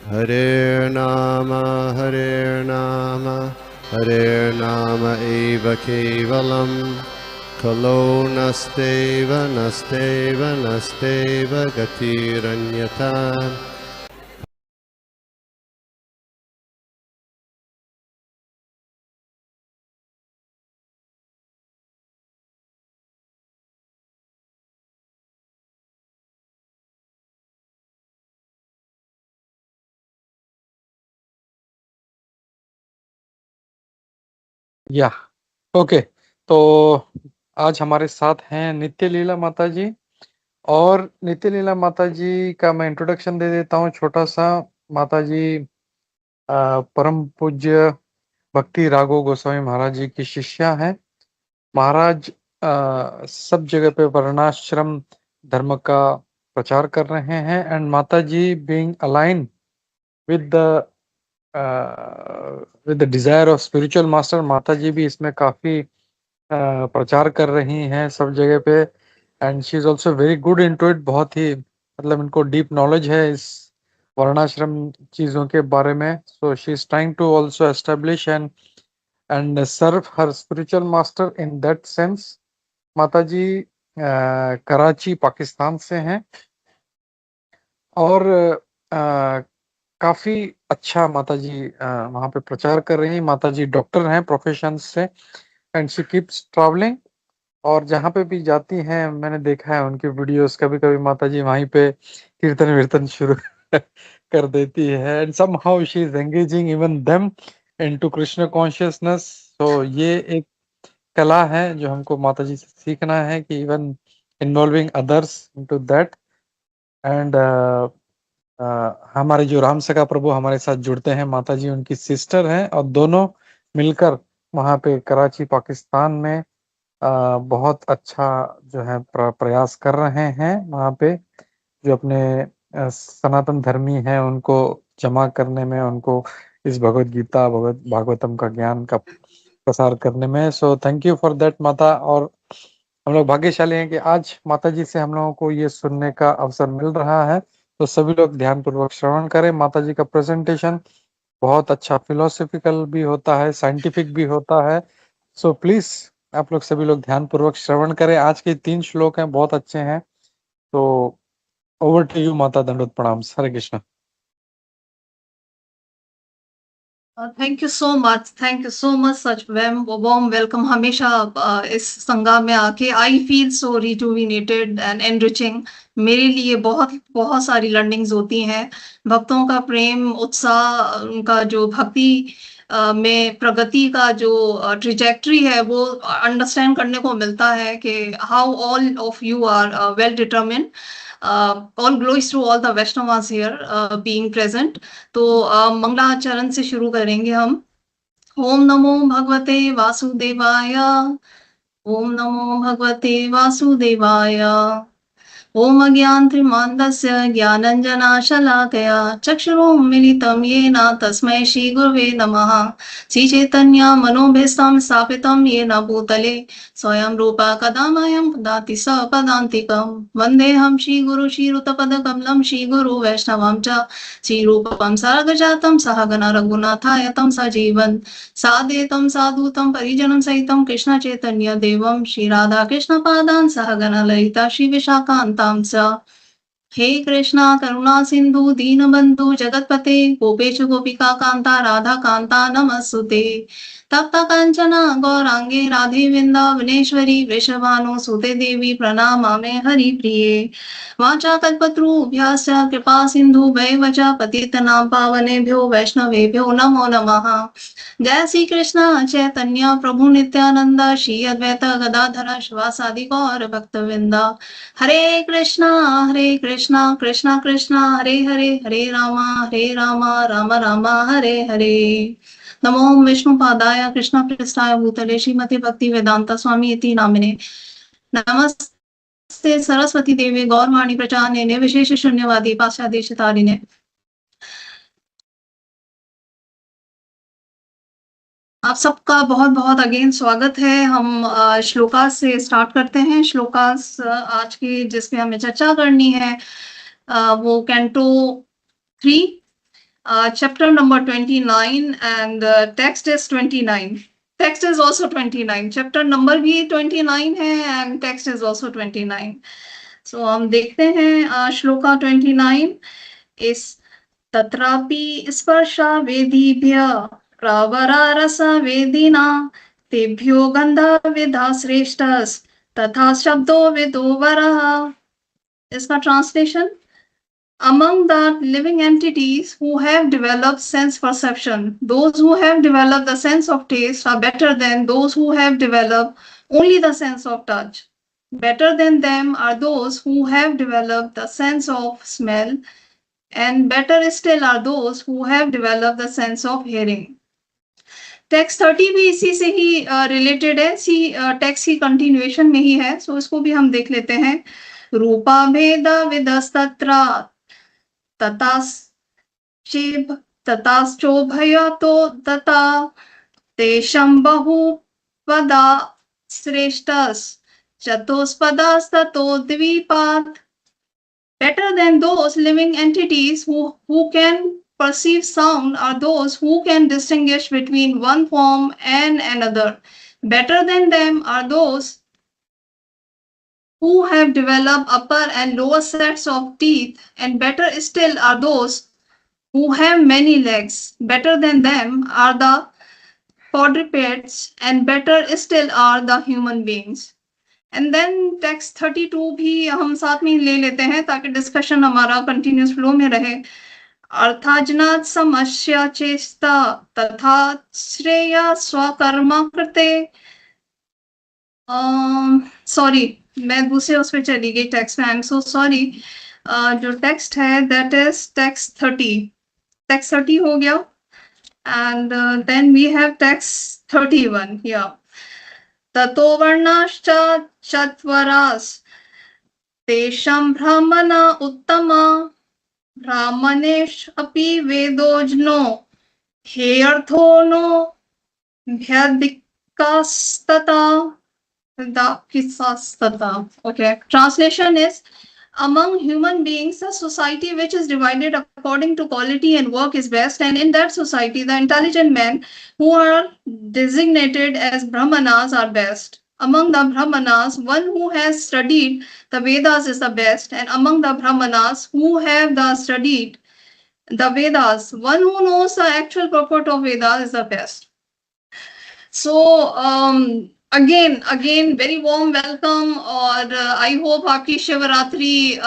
Hare Nama Hare Nama eva kevalam Kalo nasteva nasteva nasteva gatiranyata. या okay. तो आज हमारे साथ हैं नित्य लीला माता जी, और नित्य लीला माता जी का मैं इंट्रोडक्शन दे देता हूँ छोटा सा। माता जी परम पूज्य भक्ति राघव गोस्वामी महाराज जी की शिष्या हैं। महाराज सब जगह पे वर्णाश्रम धर्म का प्रचार कर रहे हैं, and Mata ji being align with the desire of spiritual master, Mata ji भी इसमें काफी प्रचार कर रही हैं सब जगह पे, and she is also very good into it. बहुत ही मतलब इनको डीप नॉलेज है इस वर्णाश्रम चीजों के बारे में। So she is trying to also establish and serve her spiritual master in that sense. माता जी कराची पाकिस्तान से हैं, और काफी अच्छा माता जी वहाँ पे प्रचार कर रही हैं। माता जी डॉक्टर हैं प्रोफेशन से, एंड शी कीप्स ट्रैवलिंग, और जहाँ पे भी जाती हैं मैंने देखा है उनकी वीडियोस, कभी-कभी माता जी वहीं पे कीर्तन-वीर्तन शुरू कर देती है, and somehow she is engaging even them into Krishna consciousness. तो ये एक कला है जो हमको माता जी से सीखना है, कि even involving others into that. And हमारे जो राम सखा प्रभु हमारे साथ जुड़ते हैं, माता जी उनकी सिस्टर हैं, और दोनों मिलकर वहाँ पे कराची पाकिस्तान में बहुत अच्छा जो है प्रयास कर रहे हैं वहाँ पे, जो अपने सनातन धर्मी हैं उनको जमा करने में, उनको इस भगवत गीता भागवतम का ज्ञान का प्रसार करने में। सो थैंक यू फॉर दैट माता। और हम लोग भाग्यशाली हैं कि आज माता जी से हम लोगों को ये सुनने का अवसर मिल रहा है। तो सभी लोग ध्यानपूर्वक श्रवण करें। माता जी का प्रेजेंटेशन बहुत अच्छा फिलोसॉफिकल भी होता है, साइंटिफिक भी होता है। सो प्लीज आप लोग सभी लोग ध्यानपूर्वक श्रवण करें। आज के 3 श्लोक हैं, बहुत अच्छे हैं। तो ओवर टू यू माता, दंडोत प्रणाम। Hare Krishna. Thank you so much, such warm welcome. हमेशा इस संगम में आके I feel so rejuvenated and enriching. मेरे लिए बहुत बहुत सारी लर्निंग्स होती हैं। भक्तों का प्रेम, उत्साह, उनका जो भक्ति में प्रगति का जो ट्रिजेक्टरी है वो अंडरस्टैंड करने को मिलता है कि how all of you are well determined. All glories to all the Vaishnavas here being present. तो मंगलाचरण से शुरू करेंगे हम। ओम नमो भगवते वासुदेवाय। ओम नमो भगवते वासुदेवाय। ओम अज्ञानतिमिरान्धस्य ज्ञानाञ्जनशलाकया चक्षुरुन्मीलितं येन तस्मै श्रीगुरवे नमः। श्रीचैतन्यमनोभीष्टं स्थापितं येन भूतले स्वयं रूपा कदा मह्यं ददाति सपदान्तिकं। वन्देऽहं श्रीगुरु श्रीयुतपदकमलं श्रीगुरु वैष्णवं च श्रीरूपं सर्गजातं सहगण रघुनाथाय तं सजीवन् साद्वैतं साधुतं परिजनं सहितं कृष्ण चैतन्य देवं श्री राधा कृष्ण पादान् सहगण ललिता श्री विशाखान्तां च। हे कृष्णा करुणा सिंधु दीनबंधु जगतपते गोपेश गोपिका कांता राधा कांता नमस्सुते। तप्त कांचना गौरांगे राधे वृंदावनेश्वरी वृषभानुसुते देवी प्रणमामि हरिप्रिये। वाचाकल्पतरुभ्यश्च कृपा सिंधु वैवच पतितनां पावनेभ्यो वैष्णवेभ्यो नमो नमः। जय श्री कृष्ण चैतन्य प्रभु नित्यानंद श्री अद्वैत गदाधर शिवासादि गौर भक्तवृंद। हरे कृष्णा कृष्णा कृष्णा हरे हरे, हरे राम राम राम हरे हरे। नमो विष्णुपादाय कृष्ण पृष्ठाय भूतले श्रीमते भक्ति वेदांता स्वामी इति नामिने। नमस्ते सरस्वती देवी गौरवाणी प्रचारिणे निर्विशेष शून्यवादी पाश्चादेशतारिणे। आप सबका बहुत बहुत अगेन स्वागत है। हम श्लोका से स्टार्ट करते हैं। श्लोकास आज की जिसपे हमें चर्चा करनी है वो canto 3 chapter number 29 and text is 29. Text is also 29. Chapter number भी 29 है and text is also 29. So हम देखते हैं श्लोका 29 इस तत्रापि स्पर्शा वेदीभ्य प्रवरा रस वेदिना तेभ्यो गंधा विधा श्रेष्ठस तथा शब्दो विदो वरः. इसका translation: among the living entities who have developed sense perception, those who have developed the sense of taste are better than those who have developed only the sense of touch. Better than them are those who have developed the sense of smell, and better still are those who have developed the sense of hearing. Text 30 भी इसी से ही related है, सी text की continuation में ही है, सो इसको भी हम देख लेते हैं. रूपा भेद विदस्तत्र तताश्चोभयतो दता तेषं बहुपदा श्रेष्ठस् चतुष्पदास्ततो द्वीपात्. Better than those living entities who can perceive sound are those who can distinguish between one form and another. Better than them are those who have developed upper and lower sets of teeth, and better still are those who have many legs. Better than them are the quadrupeds, and better still are the human beings. And then text 32 भी हम साथ में ले लेते हैं ताकि discussion हमारा continuous flow में रहे. अर्थाजनात् समस्या चेष्टा तथा श्रेय स्वकर्म कृते. सॉरी, मैं दूसरे उस पे चली गई टेक्स्ट में, आई एम सो सॉरी. जो टेक्स्ट है दैट इज टेक्स्ट 30. टेक्स्ट 30 हो गया and then we have text 31 here. ततो वर्णाश्च चत्वरास् तेषां ब्राह्मणा उत्तमा ब्राह्मणेश अपि वेदोज्नो हे अर्थो no भ्यधिकास्तता. Okay, translation is: among human beings, a society which is divided according to quality and work is best, and in that society, the intelligent men who are designated as Brahmanas are best. Among the Brahmanas, one who has studied the Vedas is the best, and among the Brahmanas who have studied the Vedas, one who knows the actual purport of Vedas is the best. So, again very warm welcome. और I hope आपकी शिवरात्रि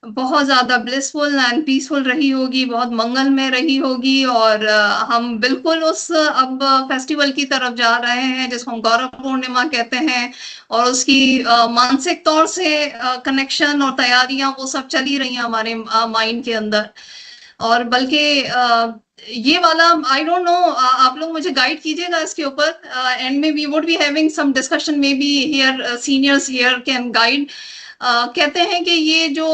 बहुत ज़्यादा blissful and peaceful रही होगी, बहुत मंगलमय रही होगी. और हम बिल्कुल उस अब फेस्टिवल की तरफ जा रहे हैं जिसको हम गौरव पूर्णिमा कहते हैं, और उसकी मानसिक तौर से कनेक्शन और तैयारियां वो सब चली रही हैं हमारे माइंड के अंदर. और बल्कि ये वाला आई डोंट नो, आप लोग मुझे गाइड कीजिएगा इसके ऊपर, and may we would be having some discussion, maybe here seniors here can guide. कहते हैं कि ये जो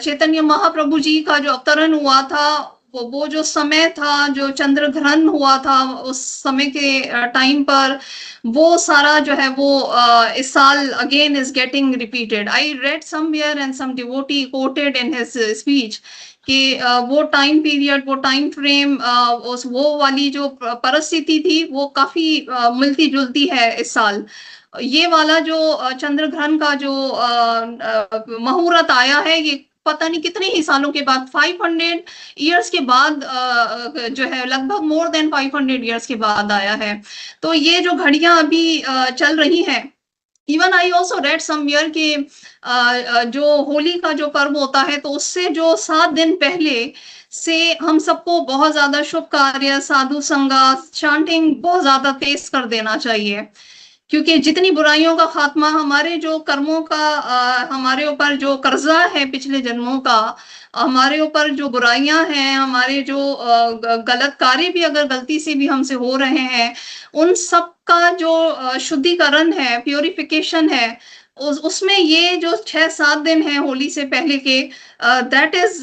चैतन्य महाप्रभु जी का जो अवतरण हुआ था, वो जो समय था, जो चंद्र ग्रहण हुआ था, उस समय के टाइम पर वो सारा जो है वो इस साल again is getting repeated. I read somewhere and some devotee quoted in his speech कि वो टाइम पीरियड, वो टाइम फ्रेम, वो वाली जो परिस्थिति थी वो काफी मिलती जुलती है इस साल. ये वाला जो चंद्र ग्रहण का जो मुहूर्त आया है, ये पता नहीं कितने ही सालों के बाद, 500 इयर्स के बाद जो है, लगभग मोर देन 500 इयर्स के बाद आया है. तो ये जो घड़ियां अभी चल रही हैं, even I also read somewhere के जो होली का जो पर्व होता है, तो उससे जो 7 दिन पहले से हम सबको बहुत ज्यादा शुभ कार्य, साधु संगा, चांटिंग बहुत ज्यादा तेज कर देना चाहिए, क्योंकि जितनी बुराइयों का खात्मा, हमारे जो कर्मों का हमारे ऊपर जो कर्जा है पिछले जन्मों का, हमारे ऊपर जो बुराइयां हैं, हमारे जो गलत कार्य भी अगर गलती से भी हमसे हो रहे हैं, उन सब का जो शुद्धिकरण है, प्योरिफिकेशन है, उसमें ये जो 6-7 दिन है होली से पहले के, दैट इज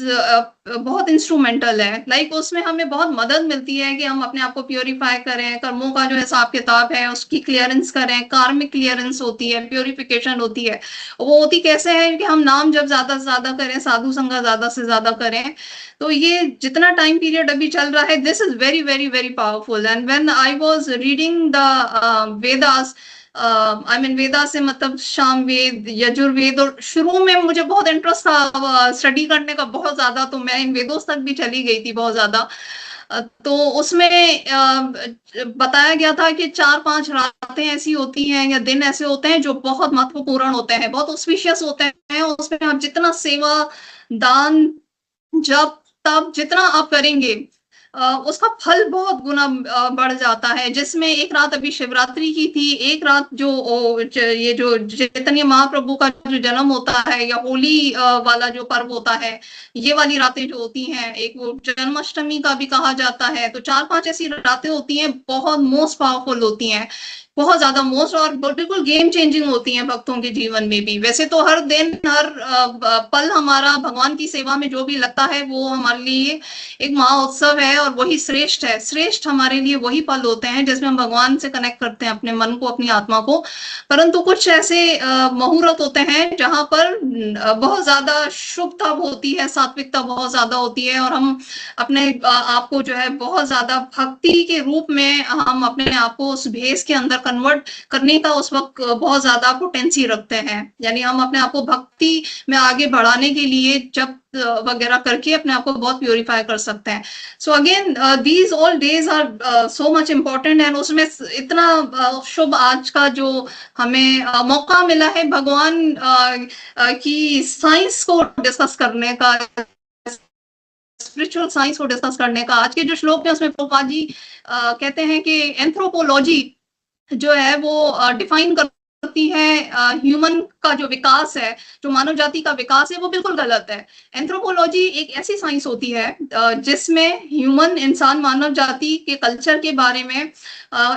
बहुत इंस्ट्रूमेंटल है। लाइक उसमें हमें बहुत मदद मिलती है कि हम अपने आप को प्योरीफाई करें, कर्मों का जो हिसाब किताब है उसकी क्लियरेंस करें, कार्मिक क्लियरेंस होती है, प्योरिफिकेशन होती है। वो होती कैसे है कि हम नाम जब ज्यादा से ज्यादा करें, साधु संग ज्यादा से ज्यादा करें। तो ये जितना टाइम पीरियड अभी चल रहा है, this is very very very powerful. And when I was reading the Vedas, I mean Veda से मतलब शाम वेद, यजुर्वेद, और शुरू में मुझे बहुत इंटरेस्ट था स्टडी करने का बहुत ज्यादा, तो मैं इन वेदों तक भी चली गई थी बहुत ज्यादा। तो उसमें बताया गया था कि 4-5 रातें ऐसी होती हैं या दिन ऐसे होते हैं जो बहुत महत्वपूर्ण होते हैं, बहुत ऑस्पिशियस होते हैं। उसमें आप जितना सेवा, दान, जब तब जितना आप करेंगे, उसका फल बहुत गुना बढ़ जाता है। जिसमें एक रात अभी शिवरात्रि की थी, एक रात जो ये जो चैतन्य महाप्रभु का जो जन्म होता है, या होली वाला जो पर्व होता है, ये वाली रातें जो होती हैं, एक वो जन्माष्टमी का भी कहा जाता है। तो 4-5 ऐसी रातें होती हैं, बहुत मोस्ट पावरफुल होती हैं, बहुत ज्यादा मोस्ट, और बिल्कुल गेम चेंजिंग होती हैं भक्तों के जीवन में भी। वैसे तो हर दिन, हर पल हमारा भगवान की सेवा में जो भी लगता है वो हमारे लिए एक महाउत्सव है, और वही श्रेष्ठ है। श्रेष्ठ हमारे लिए वही पल होते हैं जिसमें हम भगवान से कनेक्ट करते हैं, अपने मन को, अपनी आत्मा को। परंतु कुछ ऐसे मुहूर्त होते हैं जहां पर बहुत ज्यादा शुभता होती है, सात्विकता बहुत ज्यादा होती है, और हम अपने आप को जो है बहुत ज्यादा भक्ति के रूप में हम अपने आप को उस भेष के अंदर कन्वर्ट करने का उस वक्त बहुत ज्यादा पोटेंसी रखते हैं। यानी हम अपने आप को भक्ति में आगे बढ़ाने के लिए जब वगैरह करके अपने आप को बहुत प्योरीफाई कर सकते हैं। So again these all days are so much important, and उसमें इतना शुभ आज का जो हमें मौका मिला है भगवान की साइंस को डिस्कस करने का, स्पिरिचुअल साइंस को डिस्कस करने का। आज के जो श्लोक है उसमें प्रभुपाद जी कहते हैं कि एंथ्रोपोलॉजी जो है वो डिफाइन करती है ह्यूमन का जो विकास है, जो मानव जाति का विकास है, वो बिल्कुल गलत है। एंथ्रोपोलॉजी एक ऐसी साइंस होती है जिसमें ह्यूमन, इंसान, मानव जाति के कल्चर के बारे में,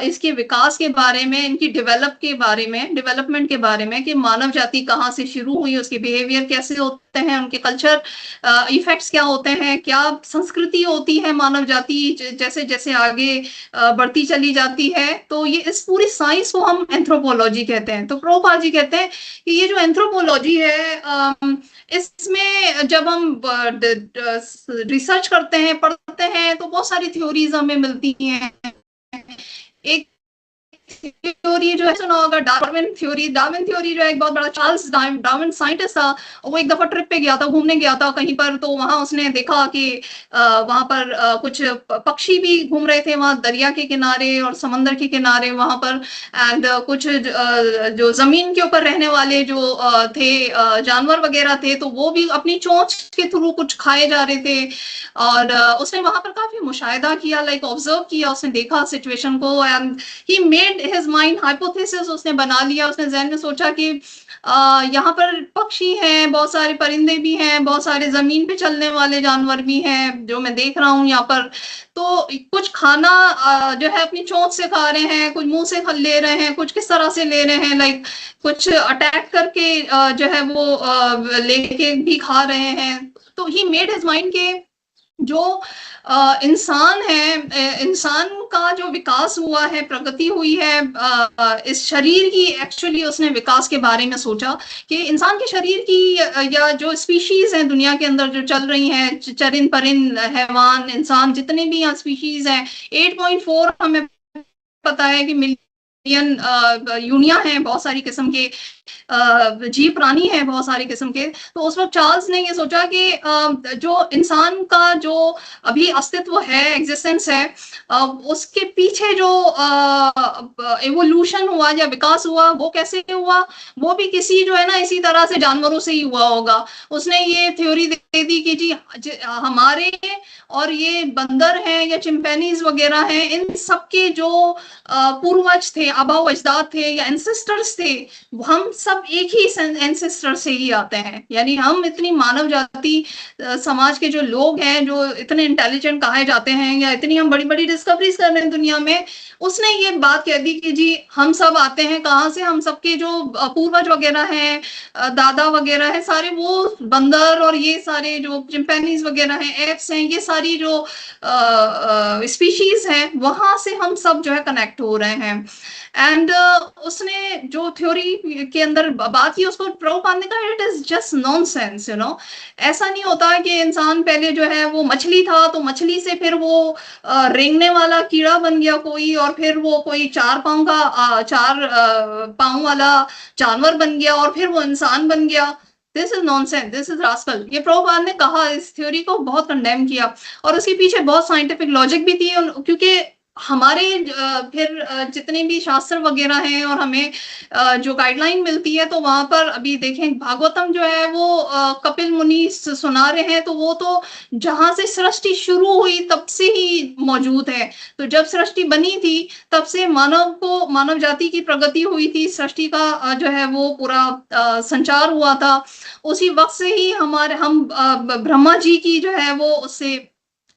इसके विकास के बारे में, इनकी डेवलपमेंट के बारे में, कि मानव जाति कहाँ से शुरू हुई, उसके बिहेवियर कैसे होते हैं, उनके कल्चर इफेक्ट्स क्या होते हैं, क्या संस्कृति होती है मानव जाति जैसे जैसे आगे बढ़ती चली जाती है। तो ये इस पूरी साइंस को हम एंथ्रोपोलॉजी कहते हैं। तो प्रभुपाद जी कहते हैं कि ये जो एंथ्रोपोलॉजी है, इसमें जब हम रिसर्च करते हैं, पढ़ते हैं, तो बहुत सारी थ्योरीज हमें मिलती हैं। एक थ्योरी जो है सुना होगा, डार्विन थ्योरी जो है, एक बहुत बड़ा चार्ल्स डार्विन साइंटिस्ट था। वो एक दफा ट्रिप पे गया था, घूमने गया था कहीं पर, तो वहां उसने देखा कि वहां पर कुछ पक्षी भी घूम रहे थे वहां दरिया के किनारे और समंदर के किनारे वहां पर। एंड कुछ जो जमीन के ऊपर रहने वाले जो थे जानवर वगैरह थे, तो वो भी अपनी चोंच के थ्रू कुछ खाए जा रहे थे। और उसने वहां पर काफी मुशाहिदा किया, लाइक ऑब्जर्व किया, उसने देखा सिचुएशन को, and he made his mind hypothesis, उसने बना लिया। उसने जहन में सोचा कि यहाँ पर पक्षी हैं, बहुत सारे परिंदे भी हैं, बहुत सारे जमीन पे चलने वाले जानवर भी हैं जो मैं देख रहा हूँ यहाँ पर। तो कुछ खाना जो है अपनी चोंच से खा रहे हैं, कुछ मुंह से ले रहे हैं, कुछ किस तरह से ले रहे हैं, लाइक कुछ अटैक करके जो है वो लेके भी खा रहे हैं। तो ही मेड हिज माइंड के जो इंसान है, इंसान का जो विकास हुआ है, प्रगति हुई है इस शरीर की, एक्चुअली उसने विकास के बारे में सोचा कि इंसान के शरीर की या जो स्पीशीज हैं दुनिया के अंदर जो चल रही हैं, चरिंद परिंद, हैवान, इंसान, जितने भी यहाँ स्पीशीज हैं, 8.4 हमें पता है कि मिलियन यूनिया हैं, बहुत सारी किस्म के जीव प्राणी है, बहुत सारे किस्म के। तो उस वक्त चार्ल्स ने ये सोचा कि जो इंसान का जो अभी अस्तित्व है, एग्जिस्टेंस है, उसके पीछे जो एवोल्यूशन हुआ या विकास हुआ, वो कैसे हुआ, वो भी किसी जो है ना इसी तरह से जानवरों से ही हुआ होगा। उसने ये थ्योरी दे दी कि जी हमारे और ये बंदर हैं या चिंपैनीज वगैरह हैं, इन सबके जो पूर्वज थे, आबा अजदाद थे या एंसेस्टर्स थे, हम सब एक ही एंसेस्टर से ही आते हैं, यानी हम इतनी मानव जाति समाज के जो लोग हैं जो इतने इंटेलिजेंट कहे जाते हैं या इतनी हम बड़ी बड़ी डिस्कवरीज कर रहे हैं दुनिया में, उसने ये बात कह दी कि जी हम सब आते हैं कहाँ से, हम सबके जो पूर्वज वगैरह हैं, दादा वगैरह है, सारे वो बंदर और ये सारे जो चिंपैंजीज वगैरह हैं, एप्स हैं, ये सारी जो स्पीशीज हैं वहां से हम सब जो है कनेक्ट हो रहे हैं। एंड उसने जो थ्योरी के अंदर बात की उसको प्रभुपाद ने कहा it is just nonsense, you know, ऐसा नहीं होता कि इंसान पहले जो है वो मछली था तो मछली से फिर वो रेंगने वाला कीड़ा बन गया कोई, और फिर वो कोई 4 पांव का 4 पांव वाला जानवर बन गया और फिर वो इंसान बन गया। This is nonsense, this is rascal, ये प्रभुपाद ने कहा, इस थ्योरी को बहुत कंडेम किया। और उसके पीछे बहुत साइंटिफिक लॉजिक भी थी, क्योंकि हमारे फिर जितने भी शास्त्र वगैरह हैं और हमें जो गाइडलाइन मिलती है तो वहां पर अभी देखें भागवतम जो है वो कपिल मुनि सुना रहे हैं, तो वो तो जहां से सृष्टि शुरू हुई तब से ही मौजूद है। तो जब सृष्टि बनी थी तब से मानव जाति की प्रगति हुई थी, सृष्टि का जो है वो पूरा संचार हुआ था। उसी वक्त से ही हम ब्रह्मा जी की जो है वो उससे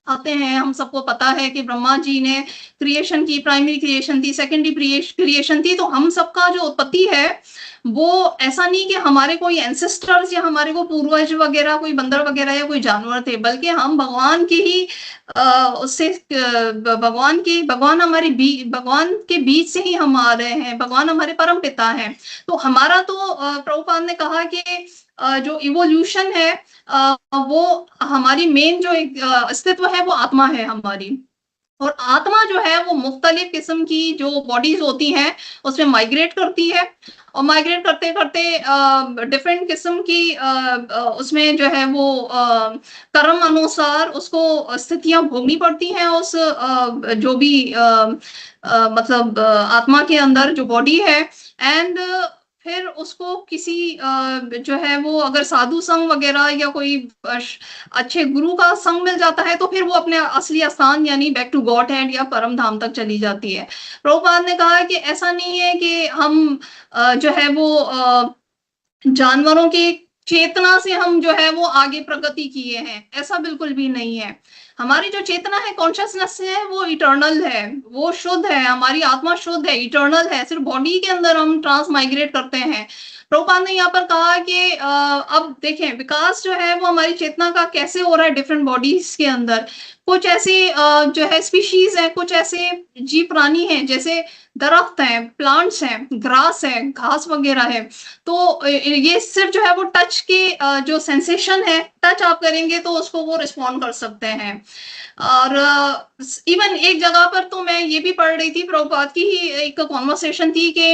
आते हैं। हम सबको पता है कि ब्रह्मा जी ने क्रिएशन की, प्राइमरी क्रिएशन थी, सेकेंडरी क्रिएशन थी। तो हम सबका जो उत्पत्ति है वो ऐसा नहीं कि हमारे कोई एंसेस्टर्स या हमारे को पूर्वज वगैरह कोई बंदर वगैरह या कोई जानवर थे, बल्कि हम भगवान के ही उससे भगवान भगवान के बीच से ही हम आ रहे हैं, भगवान हमारे परम पिता हैं। तो हमारा तो प्रभुपाद ने कहा कि जो इवोल्यूशन है वो हमारी मेन जो एक अस्तित्व है वो आत्मा है हमारी, और आत्मा जो है वो मुख्तलिफ किस्म की जो बॉडीज होती हैं उसमें माइग्रेट करती है, और माइग्रेट करते करते डिफरेंट किस्म की उसमें जो है वो कर्म अनुसार उसको स्थितियां भोगनी पड़ती हैं उस जो भी मतलब आत्मा के अंदर जो बॉडी है। एंड फिर उसको किसी जो है वो अगर साधु संग वगैरह या कोई अच्छे गुरु का संग मिल जाता है तो फिर वो अपने असली स्थान यानी बैक टू गॉड हैड या परम धाम तक चली जाती है। प्रभुपाद ने कहा कि ऐसा नहीं है कि हम जो है वो जानवरों के चेतना से हम जो है वो आगे प्रगति किए हैं, ऐसा बिल्कुल भी नहीं है। हमारी जो चेतना है, कॉन्शियसनेस है, वो इटर्नल है, वो शुद्ध है, हमारी आत्मा शुद्ध है, इटर्नल है। सिर्फ बॉडी के अंदर हम ट्रांस माइग्रेट करते हैं। प्रभुपाद ने यहाँ पर कहा कि अब देखें विकास जो है वो हमारी चेतना का कैसे हो रहा है डिफरेंट बॉडीज के अंदर। कुछ ऐसे जो है स्पीशीज है, कुछ ऐसे जीव प्राणी हैं जैसे दरख्त हैं, प्लांट्स हैं, ग्रास है, घास वगैरह है। तो ये सिर्फ जो है वो टच के जो सेंसेशन है, टच आप करेंगे तो उसको वो रिस्पॉन्ड कर सकते हैं। और इवन एक जगह पर तो मैं ये भी पढ़ रही थी, प्रभुपाद की ही एक कॉन्वर्सेशन थी कि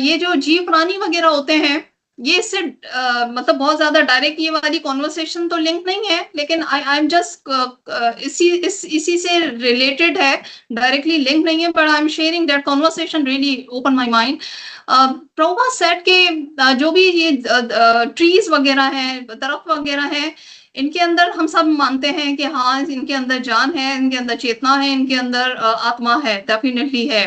ये जो जीव प्राणी वगैरह होते हैं ये इससे मतलब बहुत ज्यादा डायरेक्ट ये वाली कॉन्वर्सेशन तो लिंक नहीं है, लेकिन आई एम जस्ट इसी से रिलेटेड है, डायरेक्टली लिंक नहीं है, but I am sharing that conversation really open my mind. Prabhupada said के जो भी ये ट्रीज वगैरह हैं, दरख्त वगैरह हैं, इनके अंदर हम सब मानते हैं कि हाँ इनके अंदर जान है, इनके अंदर चेतना है, इनके अंदर आत्मा है, डेफिनेटली है।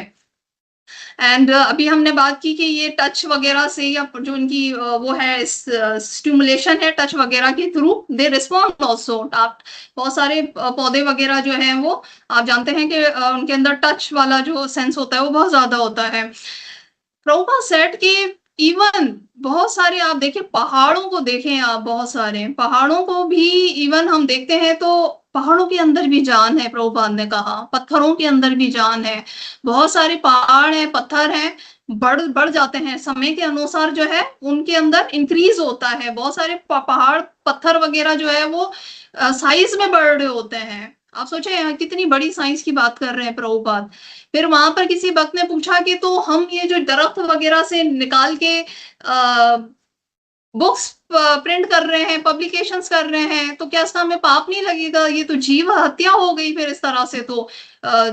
एंड अभी हमने बात की कि ये टच वगैरह से या जो इनकी वो है स्टिमुलेशन है टच वगैरह के थ्रू दे रिस्पॉन्ड ऑल्सो। आप बहुत सारे पौधे वगैरह जो हैं वो आप जानते हैं कि उनके अंदर टच वाला जो सेंस होता है वो बहुत ज्यादा होता है। प्रभुपाद सेड के इवन बहुत सारे आप देखें, पहाड़ों को देखें आप, बहुत सारे पहाड़ों को भी इवन हम देखते हैं तो पहाड़ों के अंदर भी जान है। प्रभुपाद ने कहा पत्थरों के अंदर भी जान है। बहुत सारे पहाड़ हैं, पत्थर हैं, बढ़ जाते हैं समय के अनुसार, जो है उनके अंदर इंक्रीज होता है। बहुत सारे पहाड़ पत्थर वगैरह जो है वो साइज में बढ़ रहे होते हैं। आप सोचे कितनी बड़ी साइंस की बात कर रहे हैं प्रभुपाद। फिर वहां पर किसी वक्त ने पूछा कि तो हम ये जो दरख्त वगैरह से निकाल के बुक्स प्रिंट कर रहे हैं, पब्लिकेशंस कर रहे हैं, तो क्या इसका हमें पाप नहीं लगेगा? ये तो जीव हत्या हो गई फिर इस तरह से। तो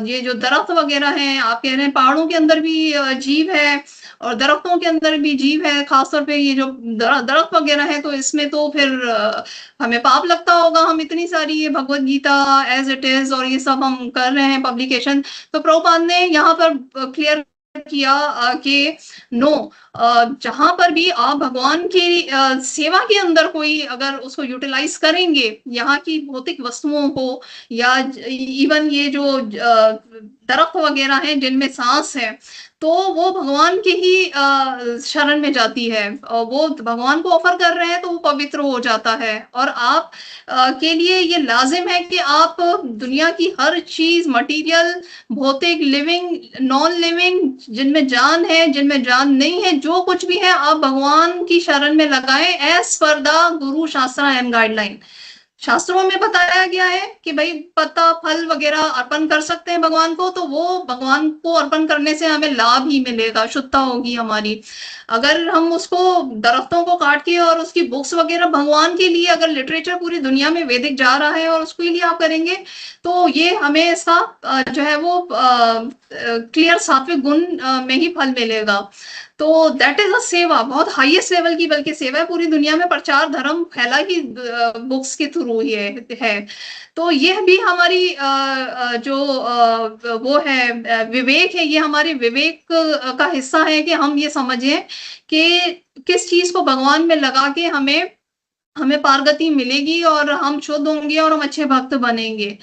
ये जो दरख्त वगैरह हैं, आप कह रहे हैं पहाड़ों के अंदर भी जीव है और दरख्तों के अंदर भी जीव है, खासतौर पे ये जो दरख्त वगैरह है, तो इसमें तो फिर हमें पाप लगता होगा। हम इतनी सारी ये Bhagavad Gita as it is और ये सब हम कर रहे हैं पब्लिकेशन। तो प्रभुपाद ने यहाँ पर क्लियर किया कि नो, जहां पर भी आप भगवान की सेवा के अंदर कोई अगर उसको यूटिलाइज करेंगे, यहाँ की भौतिक वस्तुओं को या इवन ये जो दरख्त वगैरह हैं जिनमें सांस है, तो वो भगवान के ही शरण में जाती है, वो भगवान को ऑफर कर रहे हैं तो वो पवित्र हो जाता है। और आप के लिए ये लाजिम है कि आप दुनिया की हर चीज, मटेरियल, भौतिक, लिविंग, नॉन लिविंग, जिनमें जान है, जिनमें जान नहीं है, जो कुछ भी है, आप भगवान की शरण में लगाएं एज पर द गुरु शास्त्र एंड गाइडलाइन। शास्त्रों में बताया गया है कि भाई पत्ता, फल वगैरह अर्पण कर सकते हैं भगवान को, तो वो भगवान को अर्पण करने से हमें लाभ ही मिलेगा, शुद्धता होगी हमारी। अगर हम उसको दरख्तों को काट के और उसकी बुक्स वगैरह भगवान के लिए, अगर लिटरेचर पूरी दुनिया में वैदिक जा रहा है और उसके लिए आप करेंगे, तो ये हमें इसका जो है वो क्लियर सात्विक गुण में ही फल मिलेगा। तो दैट इज अ सेवा, बहुत हाईएस्ट लेवल की बल्कि सेवा है। पूरी दुनिया में प्रचार धर्म फैला ही बुक्स के थ्रू ही है। तो यह भी हमारी जो वो है विवेक है, ये हमारे विवेक का हिस्सा है कि हम ये समझें कि किस चीज को भगवान में लगा के हमें पारगति मिलेगी और हम शुद्ध होंगे और हम अच्छे भक्त बनेंगे।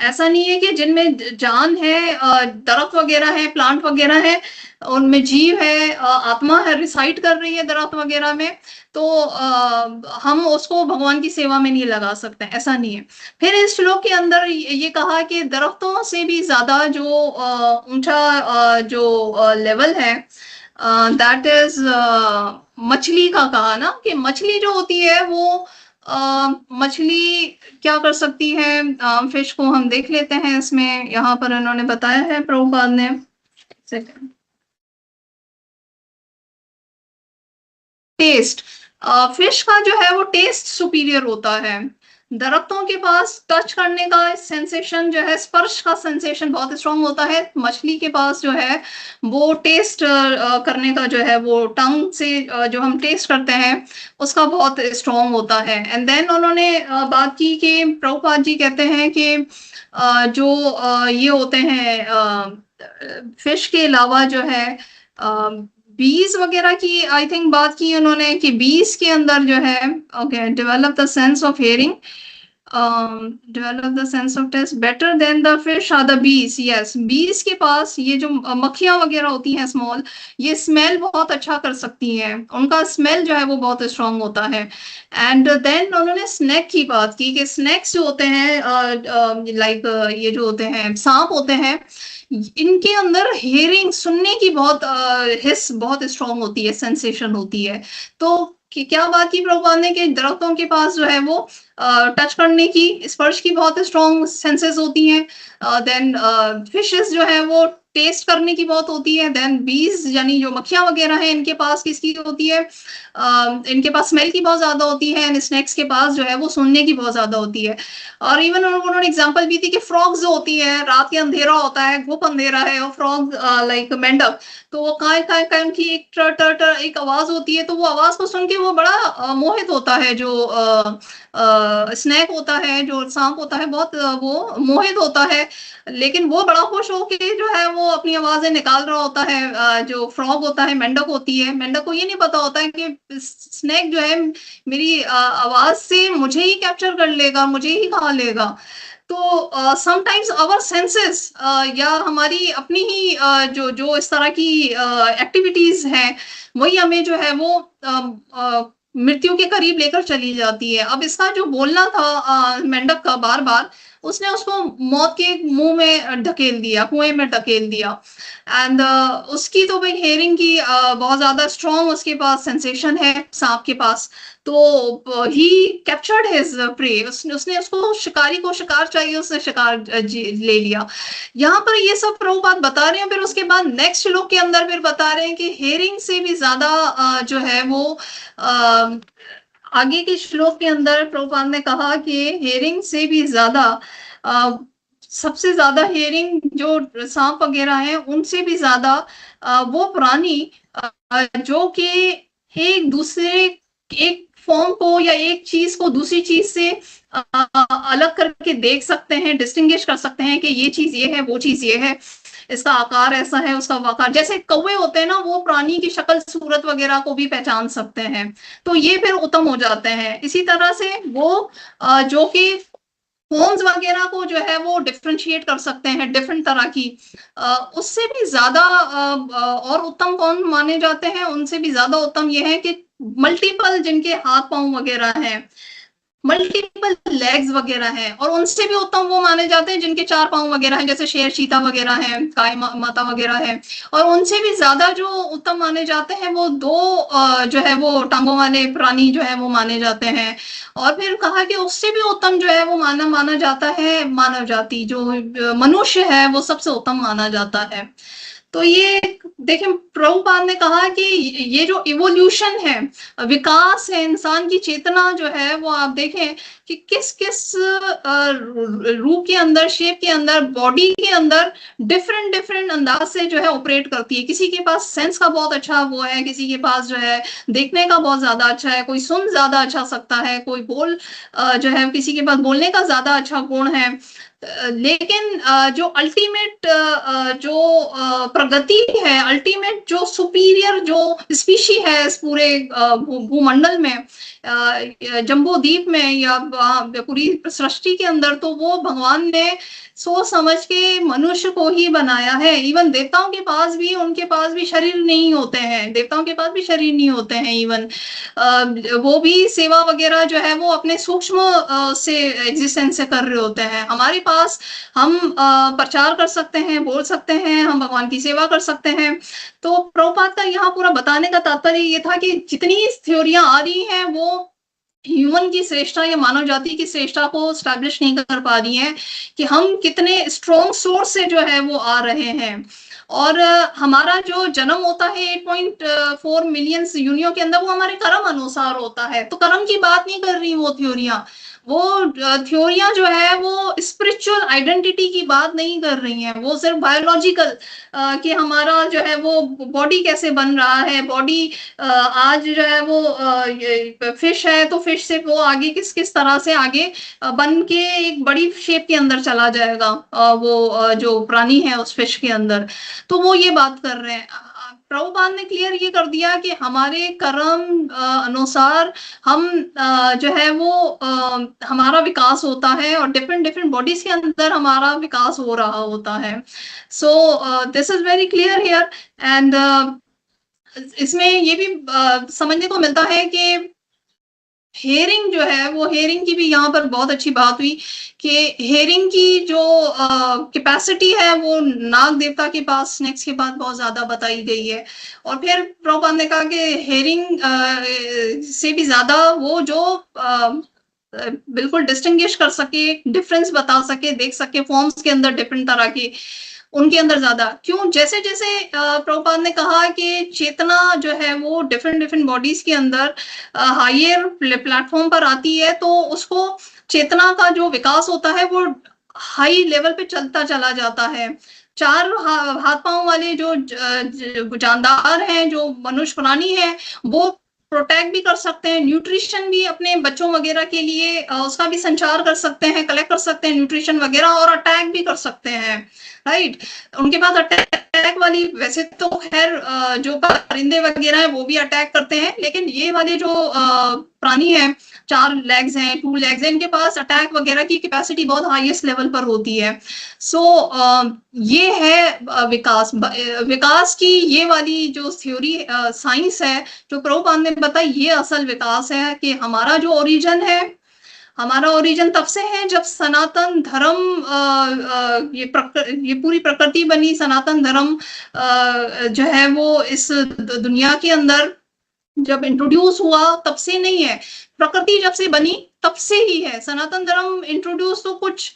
ऐसा नहीं है कि जिनमें जान है, दरख्त वगैरह है, प्लांट वगैरह है, उनमें जीव है, आत्मा है, रिसाइड कर रही है दरख्त वगैरह में, तो हम उसको भगवान की सेवा में नहीं लगा सकते, ऐसा नहीं है। फिर इस श्लोक के अंदर ये कहा कि दरख्तों से भी ज्यादा जो ऊंचा जो लेवल है, दैट इज मछली का कहा ना, कि मछली जो होती है वो मछली क्या कर सकती है। फिश को हम देख लेते हैं, इसमें यहाँ पर इन्होंने बताया है प्रभुपाद ने। टेस्ट, फिश का जो है वो टेस्ट सुपीरियर होता है। दरख्तों के पास टच करने का सेंसेशन जो है, स्पर्श का सेंसेशन बहुत स्ट्रांग होता है। मछली के पास जो है वो टेस्ट करने का जो है, वो टंग से जो हम टेस्ट करते हैं उसका बहुत स्ट्रांग होता है। एंड देन उन्होंने बात की कि प्रभुपाद जी कहते हैं कि जो ये होते हैं फिश के अलावा जो है बीज वगैरह की आई थिंक बात की उन्होंने, कि बीज के अंदर जो है, okay, develop the sense of hearing, develop the sense of taste better than the fish or the bees. Yes, bees के पास ये जो मक्खियां वगैरह होती हैं स्मॉल, ये स्मेल बहुत अच्छा कर सकती हैं, उनका स्मेल जो है वो बहुत स्ट्रांग होता है। एंड देन उन्होंने स्नेक की बात की कि स्नेक्स जो होते हैं लाइक ये जो होते हैं सांप होते हैं, इनके अंदर हियरिंग, सुनने की बहुत हिस बहुत स्ट्रांग होती है, सेंसेशन होती है। तो क्या बात की प्रभुपाद ने कि दरख्तों के पास जो है वो टच करने की, स्पर्श की बहुत स्ट्रांग सेंसेस होती हैं। देन फिशेस जो है वो टेस्ट करने की बहुत होती है। देन बीज यानी जो मक्खियां वगैरह हैं, इनके पास किसकी होती है, इनके पास स्मेल की बहुत ज्यादा होती है। एंड स्नेक्स के पास जो है वो सुनने की बहुत ज्यादा होती है। और इवन उन्होंने एग्जांपल भी दी कि फ्रॉग्स जो होती है, रात के अंधेरा होता है, घुप अंधेरा है, और फ्रॉग लाइक मेंढक, तो वो काय काय काय उनकी एक टर टर टर एक आवाज होती है, तो वो आवाज को सुन के वो बड़ा मोहित होता है। जो स्नेक होता है, जो सांप होता है, बहुत वो मोहित होता है, लेकिन वो बड़ा खुश होके जो है वो अपनी आवाजें निकाल रहा होता है। जो फ्रॉग होता है, मेंढक होती है, मेंढक को ये नहीं पता होता है कि स्नेक जो है मेरी आवाज से मुझे ही कैप्चर कर लेगा, मुझे ही खा लेगा। तो समटाइम्स आवर सेंसेस या हमारी अपनी ही जो जो इस तरह की एक्टिविटीज हैं, वही हमें जो है वो मृत्यु के करीब लेकर चली जाती है। अब इसका जो बोलना था मेंढक का, बार बार उसने उसको मौत के मुंह में ढकेल दिया, कुएं में ढकेल दिया। एंड उसकी तो भाई हेयरिंग की बहुत ज्यादा स्ट्रॉन्ग उसके पास सेंसेशन है सांप के पास। तो ही कैप्चर्ड हिज प्रे, उसने उसको शिकारी को शिकार चाहिए, उसने शिकार ले लिया। यहाँ पर ये सब प्रभुपाद बता रहे हैं। फिर उसके बाद नेक्स्ट श्लोक के अंदर फिर बता रहे हैं कि हेयरिंग से भी ज्यादा जो है वो आगे के श्लोक के अंदर प्रभुपाद ने कहा कि हेयरिंग से भी ज्यादा सबसे ज्यादा हेयरिंग जो सांप वगैरह है, उनसे भी ज्यादा वो प्राणी जो कि एक फॉर्म को या एक चीज को दूसरी चीज से अलग करके देख सकते हैं, डिस्टिंग्विश कर सकते हैं कि ये चीज ये है, वो चीज ये है। इसका आकार ऐसा है, उसका आकार, जैसे कौवे होते हैं ना, वो प्राणी की शक्ल सूरत वगैरह को भी पहचान सकते हैं, तो ये फिर उत्तम हो जाते हैं। इसी तरह से वो जो कि फॉर्म्स वगैरह को जो है वो डिफरेंशिएट कर सकते हैं डिफरेंट तरह की, उससे भी ज्यादा और उत्तम कौन माने जाते हैं, उनसे भी ज्यादा उत्तम ये है कि मल्टीपल जिनके हाथ पांव वगैरह हैं, मल्टीपल लेग्स वगैरह हैं, और उनसे भी उत्तम वो माने जाते हैं जिनके 4 पांव वगैरह हैं, जैसे शेर चीता वगैरह है, गाय माता वगैरह है। और उनसे भी ज्यादा जो उत्तम माने जाते हैं वो 2 जो है वो टांगों वाले प्राणी जो है वो माने जाते हैं। और फिर कहा कि उससे भी उत्तम जो है वो माना जाता है मानव जाति, जो मनुष्य है वो सबसे उत्तम माना जाता है। तो ये देखें, प्रभुपाद ने कहा कि ये जो इवोल्यूशन है, विकास है, इंसान की चेतना जो है वो आप देखें कि किस किस रूप के अंदर, शेप के अंदर, बॉडी के अंदर डिफरेंट डिफरेंट अंदाज से जो है ऑपरेट करती है। किसी के पास सेंस का बहुत अच्छा वो है, किसी के पास जो है देखने का बहुत ज्यादा अच्छा है, कोई सुन ज्यादा अच्छा सकता है, कोई बोल जो है किसी के पास बोलने का ज्यादा अच्छा गुण है। लेकिन जो अल्टीमेट जो प्रगति है, अल्टीमेट जो सुपीरियर जो स्पीशी है इस पूरे भूमंडल में, जम्बो द्वीप में, या पूरी सृष्टि के अंदर, तो वो भगवान ने सोच समझ के मनुष्य को ही बनाया है। इवन देवताओं के पास भी, उनके पास भी शरीर नहीं होते हैं, देवताओं के पास भी शरीर नहीं होते हैं। इवन वो भी सेवा वगैरह जो है वो अपने सूक्ष्म से एग्जिस्टेंस से कर रहे होते हैं। हमारे पास हम प्रचार कर सकते हैं, बोल सकते हैं, हम भगवान की सेवा कर सकते हैं। तो प्रभुपाद का यहाँ पूरा बताने का तात्पर्य ये था कि जितनी थ्योरियां आ रही हैं वो ह्यूमन की श्रेष्ठता या मानव जाति की श्रेष्ठता को स्टैब्लिश नहीं कर पा रही है, कि हम कितने स्ट्रॉन्ग सोर्स से जो है वो आ रहे हैं। और हमारा जो जन्म होता है 8.4 मिलियन योनियों के अंदर, वो हमारे कर्म अनुसार होता है। तो कर्म की बात नहीं कर रही वो थ्योरियां, वो थ्योरियां जो है वो स्पिरिचुअल आइडेंटिटी की बात नहीं कर रही हैं, वो सिर्फ बायोलॉजिकल कि हमारा जो है वो बॉडी कैसे बन रहा है, बॉडी आज जो है वो फिश है तो फिश से वो आगे किस किस तरह से आगे बन के एक बड़ी शेप के अंदर चला जाएगा, वो जो प्राणी है उस फिश के अंदर। तो वो ये बात कर रहे हैं। प्रभुपाद ने क्लियर ये कर दिया कि हमारे कर्म अनुसार हम जो है वो हमारा विकास होता है, और डिफरेंट डिफरेंट बॉडीज के अंदर हमारा विकास हो रहा होता है। So this is very clear here. And इसमें ये भी समझने को मिलता है कि हेयरिंग जो है वो, हेयरिंग की भी यहाँ पर बहुत अच्छी बात हुई कि हेयरिंग की जो कैपेसिटी है वो नाग देवता के पास स्नेक्स के बाद बहुत ज्यादा बताई गई है। और फिर प्रभुपाद ने कहा कि हेयरिंग से भी ज्यादा वो जो बिल्कुल डिस्टिंग्विश कर सके, डिफरेंस बता सके, देख सके फॉर्म्स के अंदर डिफरेंट तरह की, उनके अंदर ज्यादा क्यों, जैसे जैसे प्रभुपाद ने कहा कि चेतना जो है वो डिफरेंट डिफरेंट बॉडीज के अंदर हायर प्लेटफॉर्म पर आती है, तो उसको चेतना का जो विकास होता है वो हाई लेवल पे चलता चला जाता है। 4 हाथ पांव वाले जो जानदार हैं, जो मनुष्य प्राणी है, वो प्रोटेक्ट भी कर सकते हैं, न्यूट्रिशन भी अपने बच्चों वगैरह के लिए उसका भी संचार कर सकते हैं, कलेक्ट कर सकते हैं न्यूट्रिशन वगैरह, और अटैक भी कर सकते हैं। राइट, उनके पास अटैक वाली, वैसे तो खैर जो परिंदे वगैरह है वो भी अटैक करते हैं, लेकिन ये वाले जो प्राणी है, 4 लेग्स हैं, 2 लेग्स हैं, इनके पास अटैक वगैरह की कैपेसिटी बहुत हाईएस्ट लेवल पर होती है। सो ये है विकास की ये वाली जो थ्योरी साइंस है जो प्रभुपाद ने बताई, ये असल विकास है कि हमारा जो ओरिजिन है, हमारा ओरिजिन तब से है जब सनातन धर्म ये पूरी प्रकृति बनी, सनातन धर्म जो है वो इस दुनिया के अंदर जब इंट्रोड्यूस हुआ तब से नहीं है, प्रकृति जब से बनी तब से ही है। सनातन धर्म इंट्रोड्यूस तो कुछ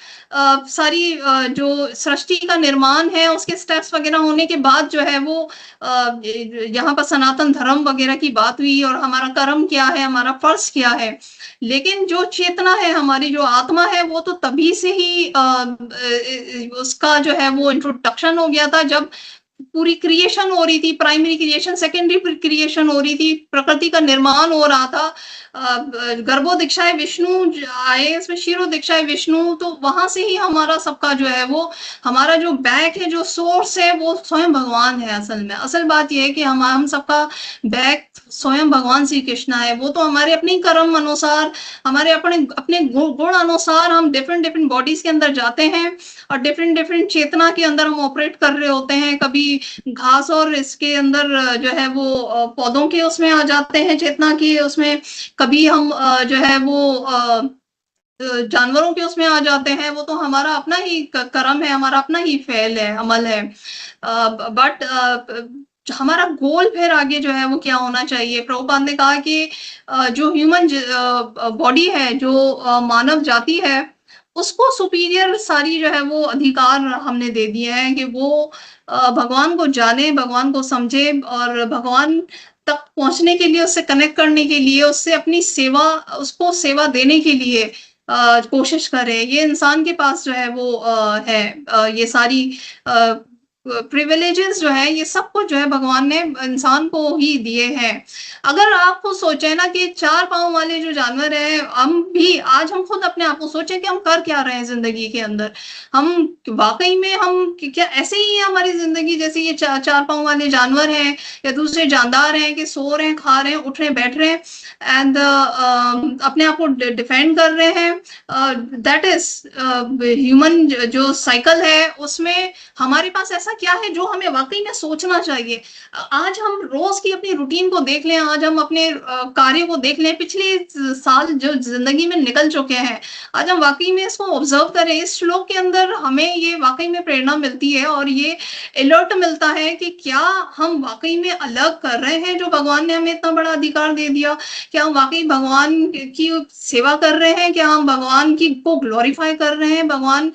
सारी जो सृष्टि का निर्माण है उसके स्टेप्स वगैरह होने के बाद जो है वो यहाँ पर सनातन धर्म वगैरह की बात हुई, और हमारा कर्म क्या है, हमारा फर्ज क्या है। लेकिन जो चेतना है, हमारी जो आत्मा है, वो तो तभी से ही उसका जो है वो इंट्रोडक्शन हो गया था जब पूरी क्रिएशन हो रही थी, प्राइमरी क्रिएशन, सेकेंडरी क्रिएशन हो रही थी, प्रकृति का निर्माण हो रहा था। गर्भो दीक्षाए विष्णु आए, इसमें क्षीरो दीक्षाए विष्णु, तो वहां से ही हमारा सबका जो है वो, हमारा जो बैक है, जो सोर्स है, वो स्वयं भगवान है। असल में असल बात यह है कि हम सबका बैक स्वयं भगवान श्री कृष्ण है। वो तो हमारे अपने कर्म अनुसार, हमारे अपने अपने गुण अनुसार हम डिफरेंट डिफरेंट बॉडीज के अंदर जाते हैं और डिफरेंट डिफरेंट चेतना के अंदर हम ऑपरेट कर रहे होते हैं। कभी घास और इसके अंदर जो है वो पौधों के उसमें आ जाते हैं चेतना के उसमें, कभी हम जो है वो जानवरों के उसमें आ जाते हैं। वो तो हमारा अपना ही कर्म है, हमारा अपना ही फेल है, अमल है। बट हमारा गोल फिर आगे जो है वो क्या होना चाहिए। प्रभुपाद ने कहा कि जो ह्यूमन बॉडी है, जो मानव जाति है, उसको सुपीरियर सारी जो है वो अधिकार हमने दे दिए हैं कि वो भगवान को जाने, भगवान को समझे और भगवान तक पहुंचने के लिए, उससे कनेक्ट करने के लिए, उससे अपनी सेवा, उसको सेवा देने के लिए कोशिश करे। ये इंसान के पास जो है वो है ये सारी प्रिविलेजेस जो है, ये सब कुछ जो है भगवान ने इंसान को ही दिए हैं। अगर आपको सोचे ना कि 4 पांव वाले जो जानवर हैं, हम भी आज हम खुद अपने आप को सोचे कि हम कर क्या रहे हैं जिंदगी के अंदर। हम वाकई में हम क्या ऐसे ही है हमारी जिंदगी, जैसे ये 4 पांव वाले जानवर हैं या दूसरे जानदार हैं कि सो रहे हैं, खा रहे हैं, उठ रहे हैं, बैठ रहे हैं एंड अपने आप को डिफेंड कर रहे हैं। दैट इज ह्यूमन जो साइकिल है, उसमें हमारे पास ऐसा क्या है जो हमें वाकई में सोचना चाहिए। आज हम रोज की अपनी रूटीन को देख लें, आज हम अपने कार्य को देख लें, पिछले साल जो जिंदगी में निकल चुके हैं, आज हम वाकई में इसको ऑब्जर्व करें। इस श्लोक के अंदर हमें ये वाकई में प्रेरणा मिलती है और ये अलर्ट मिलता है कि क्या हम वाकई में अलग कर रहे हैं जो भगवान ने हमें इतना बड़ा अधिकार दे दिया। क्या हम वाकई भगवान की सेवा कर रहे हैं, क्या हम भगवान की को ग्लोरीफाई कर रहे हैं, भगवान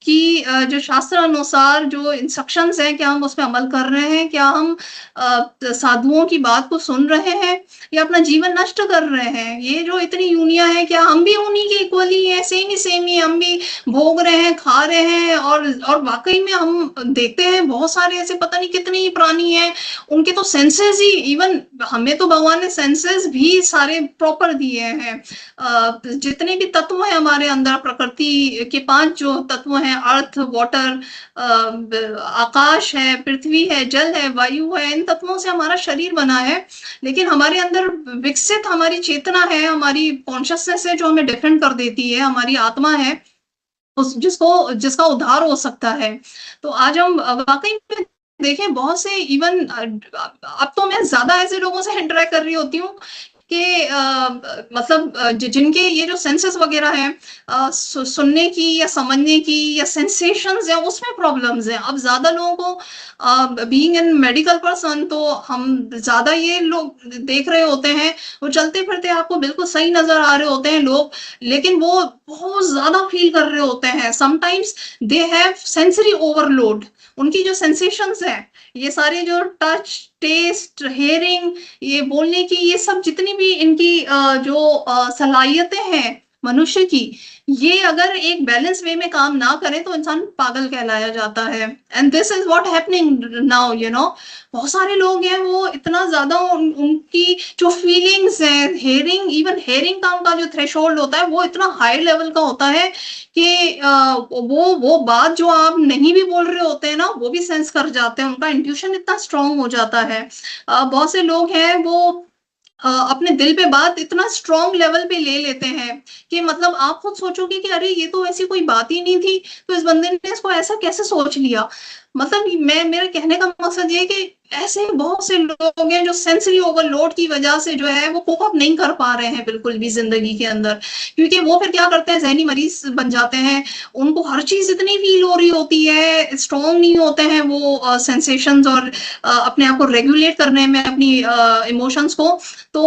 की जो शास्त्र अनुसार जो इंस्ट्रक्शंस हैं, क्या हम उस पर अमल कर रहे हैं, क्या हम साधुओं की बात को सुन रहे हैं या अपना जीवन नष्ट कर रहे हैं। ये जो इतनी यूनिया है, क्या हम भी उन्हीं के इक्वली है, सेम ही हम भी भोग रहे हैं, खा रहे हैं। और वाकई में हम देखते हैं बहुत सारे ऐसे पता नहीं कितने ही प्राणी हैं, उनके तो सेंसेस ही, इवन हमें तो भगवान ने सेंसेस भी सारे प्रॉपर दिए हैं। जितने भी तत्व हैं हमारे अंदर, प्रकृति के 5 जो तत्व हैं, अर्थ, वाटर, आकाश है, पृथ्वी है, जल है, वायु है, इन तत्वों से हमारा शरीर बना है। लेकिन हमारे अंदर विकसित हमारी चेतना है, हमारी कॉन्शियसनेस है जो हमें डिफेंड कर देती है, हमारी आत्मा है उस जिसका उद्धार हो सकता है। तो आज हम वाकई में देखें बहुत से, इवन अब तो मैं ज्यादा ऐसे लोगों से इंटरेक्ट कर रही होती हूँ कि मतलब जिनके ये जो सेंसेस वगैरह हैं, सुनने की या समझने की या सेंसेशंस है, उसमें प्रॉब्लम्स हैं। अब ज्यादा लोगों को बीइंग एन मेडिकल पर्सन, तो हम ज्यादा ये लोग देख रहे होते हैं, वो चलते फिरते आपको बिल्कुल सही नजर आ रहे होते हैं लोग, लेकिन वो बहुत ज्यादा फील कर रहे होते हैं। Sometimes they have sensory overload. उनकी जो सेंसेशंस है, ये सारे जो टच, टेस्ट, हेयरिंग, ये बोलने की, ये सब जितनी भी इनकी जो सलाहियतें हैं मनुष्य की, ये अगर एक बैलेंस वे में काम ना करें तो इंसान पागल कहलाया जाता है। And this is what happening now, you know. बहुत सारे लोग हैं वो इतना ज्यादा उनकी जो फीलिंग्स है, हेयरिंग, इवन हेयरिंग का उनका जो थ्रेशोल्ड होता है वो इतना हाई लेवल का होता है कि वो बात जो आप नहीं भी बोल रहे होते हैं ना, वो भी सेंस कर जाते हैं। उनका इंट्यूशन इतना स्ट्रांग हो जाता है। बहुत से लोग हैं वो अपने दिल पे बात इतना स्ट्रॉन्ग लेवल पे ले लेते हैं कि मतलब आप खुद सोचोगे कि अरे ये तो ऐसी कोई बात ही नहीं थी, तो इस बंदे ने इसको ऐसा कैसे सोच लिया। मतलब मेरा कहने का मकसद ये है कि ऐसे बहुत से लोग हैं जो सेंसरी ओवरलोड की वजह से जो है वो कोप अप नहीं कर पा रहे हैं बिल्कुल भी जिंदगी के अंदर, क्योंकि वो फिर क्या करते हैं, जहनी मरीज बन जाते हैं। उनको हर चीज इतनी फील हो रही होती है, स्ट्रॉन्ग नहीं होते हैं वो सेंसेशंस और अपने आप को रेगुलेट करने में अपनी इमोशंस को। तो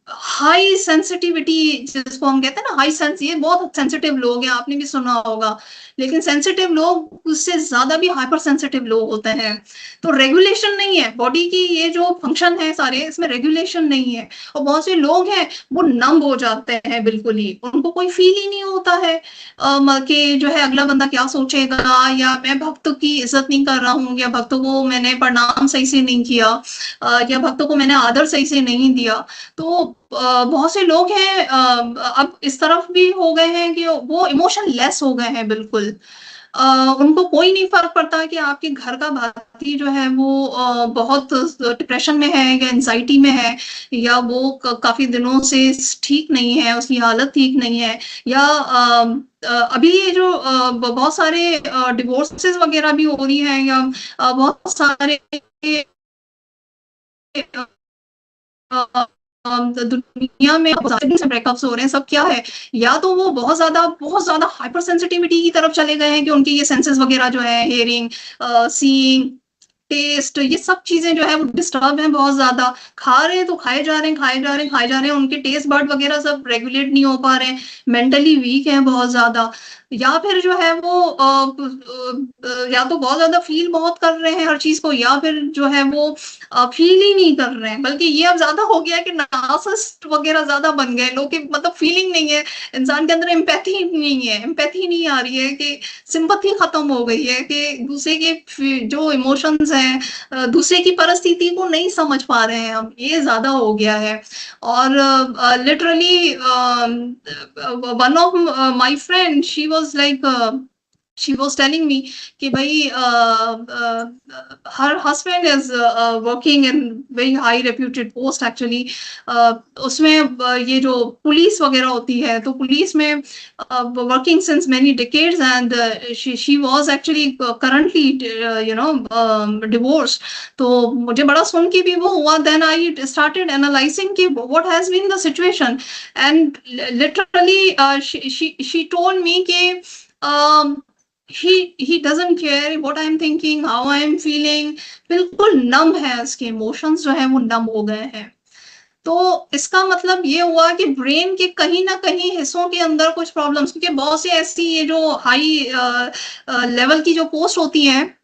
हाई सेंसिटिविटी जिसको हम कहते हैं ना, हाई सेंस, ये बहुत सेंसिटिव लोग हैं, आपने भी सुना होगा। लेकिन सेंसिटिव लोग उससे ज्यादा भी हाइपर सेंसिटिव लोग होते हैं। तो रेगुलेट रेगुलेशन नहीं है बॉडी की, ये जो फंक्शन है सारे इसमें रेगुलेशन नहीं है। और बहुत से लोग हैं वो नंब हो जाते हैं बिल्कुल ही, उनको कोई फील ही नहीं होता है कि जो है अगला बंदा क्या सोचेगा, या मैं भक्त की इज्जत नहीं कर रहा हूँ, या भक्तों को मैंने प्रणाम सही से नहीं किया, या भक्तों को मैंने आदर सही से नहीं दिया। तो बहुत से लोग हैं अब इस तरफ भी हो गए हैं कि वो इमोशन लेस हो गए हैं बिल्कुल। उनको कोई नहीं फर्क पड़ता कि आपके घर का भाती जो है वो बहुत डिप्रेशन में है या एंजाइटी में है, या वो काफी दिनों से ठीक नहीं है, उसकी हालत ठीक नहीं है, या अभी ये जो बहुत सारे डिवोर्सेस वगैरह भी हो रही हैं, या बहुत सारे दुनिया में ब्रेकअप्स हो रहे हैं, सब क्या है, या तो वो बहुत ज्यादा हाइपर सेंसिटिविटी की तरफ चले गए हैं कि उनके ये सेंसेस वगैरह जो है, हियरिंग, सीइंग, टेस्ट, ये सब चीजें जो है वो डिस्टर्ब हैं बहुत ज्यादा। खा रहे हैं तो खाए जा रहे हैं, उनके टेस्ट बर्ड वगैरह सब रेगुलेट नहीं हो पा रहे हैं, मेंटली वीक है बहुत ज्यादा, या फिर जो है वो या तो बहुत ज्यादा फील बहुत कर रहे हैं हर चीज को, या फिर जो है वो फील ही नहीं कर रहे हैं। बल्कि ये अब ज्यादा हो गया है कि नार्सिसिस्ट वगैरह ज्यादा बन गए लोग, कि मतलब फीलिंग नहीं है इंसान के अंदर, एम्पैथी नहीं आ रही है, कि सिंपैथी खत्म हो गई है, कि दूसरे के जो इमोशंस हैं, दूसरे की परिस्थिति को नहीं समझ पा रहे हैं हम, ये ज्यादा हो गया है। और literally one of my friend, she was telling me कि भाई her husband is working in very high reputed post actually, उसमें ये जो पुलिस वगैरह होती है, तो पुलिस में working since many decades, and she was actually currently divorced। तो मुझे बड़ा सुन के भी वो हुआ, then I started analyzing कि what has been the situation, and literally she told me कि he doesn't care what I'm thinking, how I'm feeling, बिल्कुल नम है, उसके इमोशंस जो है वो नम हो गए हैं। तो इसका मतलब ये हुआ कि ब्रेन के कहीं ना कहीं हिस्सों के अंदर कुछ प्रॉब्लम्स, क्योंकि बहुत सी ऐसी ये जो हाई लेवल की जो पोस्ट होती हैं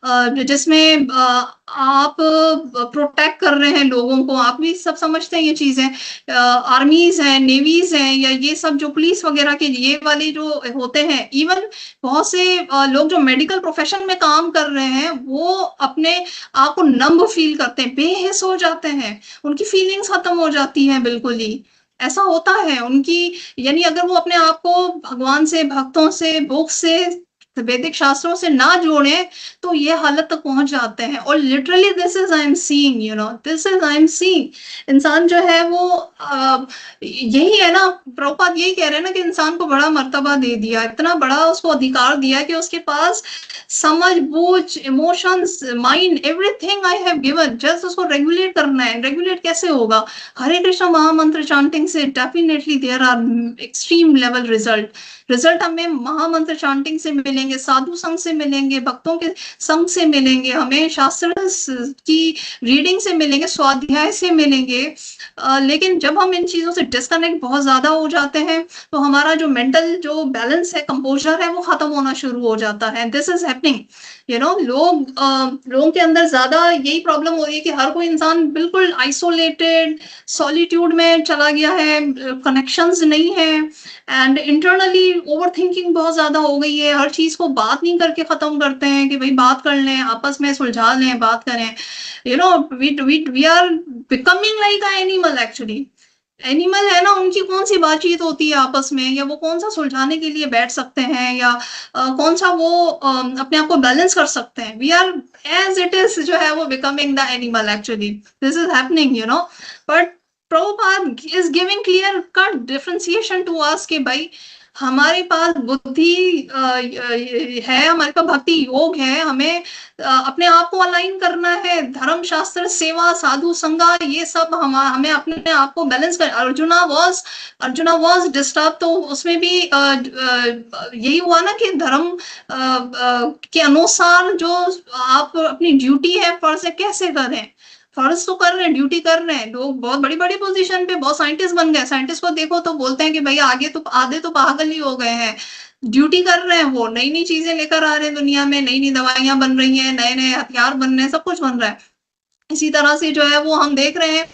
जिसमें आप प्रोटेक्ट कर रहे हैं लोगों को, आप भी सब समझते हैं ये चीजें, आर्मीज हैं, नेवीज हैं, या ये सब जो पुलिस वगैरह के ये वाले जो होते हैं, इवन बहुत से लोग जो मेडिकल प्रोफेशन में काम कर रहे हैं, वो अपने आप को नंब फील करते हैं, बेहिस हो जाते हैं, उनकी फीलिंग्स खत्म हो जाती हैं बिल्कुल ही, ऐसा होता है उनकी। यानी अगर वो अपने आप को भगवान से, भक्तों से, बुक से, वैदिक शास्त्रों से ना जोड़े तो ये हालत तक पहुंच जाते हैं। और literally this is I am seeing इंसान जो है वो यही है ना, प्रभुपाद यही कह रहे हैं ना कि इंसान को बड़ा मर्तबा दे दिया, इतना बड़ा उसको अधिकार दिया कि उसके पास समझ, बूझ, emotions, mind, everything I have given, just उसको रेगुलेट करना है। रेगुलेट कैसे होगा? हरे कृष्ण महामंत्र चांटिंग से definitely there are extreme level result हमें महामंत्र चांटिंग से मिलेंगे, साधु संघ से मिलेंगे, भक्तों के संघ से मिलेंगे, हमें शास्त्र की रीडिंग से मिलेंगे, स्वाध्याय से मिलेंगे। लेकिन जब हम इन चीजों से डिस्कनेक्ट बहुत ज्यादा हो जाते हैं तो हमारा जो मेंटल जो बैलेंस है, कंपोजर है, वो खत्म होना शुरू हो जाता है। दिस इज हैपनिंग, लोगों के अंदर ज्यादा यही प्रॉब्लम हो रही है कि हर कोई इंसान बिल्कुल आइसोलेटेड, सॉलिट्यूड में चला गया है, कनेक्शंस नहीं है, एंड इंटरनली ओवर थिंकिंग बहुत ज्यादा हो गई है। हर चीज को बात नहीं करके खत्म करते हैं कि भाई बात कर लें, आपस में सुलझा लें, बात करें। We are becoming like a animal actually. Animal है ना, उनकी कौन सी बातचीत होती है आपस में, या वो कौन सा सुलझाने के लिए बैठ सकते हैं, या कौन सा वो अपने आप को बैलेंस कर सकते हैं। We are as it is जो है वो becoming the animal actually, this is happening but Prabhupada is giving clear cut differentiation to us कि भाई हमारे पास बुद्धि है, हमारे पास भक्ति योग है, हमें अपने आप को अलाइन करना है, धर्म शास्त्र, सेवा, साधु संगा, ये सब हमें अपने आप को बैलेंस कर। अर्जुना वॉज डिस्टर्ब, तो उसमें भी यही हुआ ना कि धर्म के अनुसार जो आप अपनी ड्यूटी है फर्ज से कैसे करें। फर्ज तो कर रहे हैं, ड्यूटी कर रहे हैं, लोग बहुत बड़ी बड़ी पोजीशन पे, बहुत साइंटिस्ट बन गए। साइंटिस्ट को देखो तो बोलते हैं कि भाई आधे तो पागल ही हो गए हैं, ड्यूटी कर रहे हैं, वो नई नई चीजें लेकर आ रहे हैं दुनिया में, नई नई दवाइयां बन रही हैं, नए नए हथियार बन रहे हैं, सब कुछ बन रहा है। इसी तरह से जो है वो हम देख रहे हैं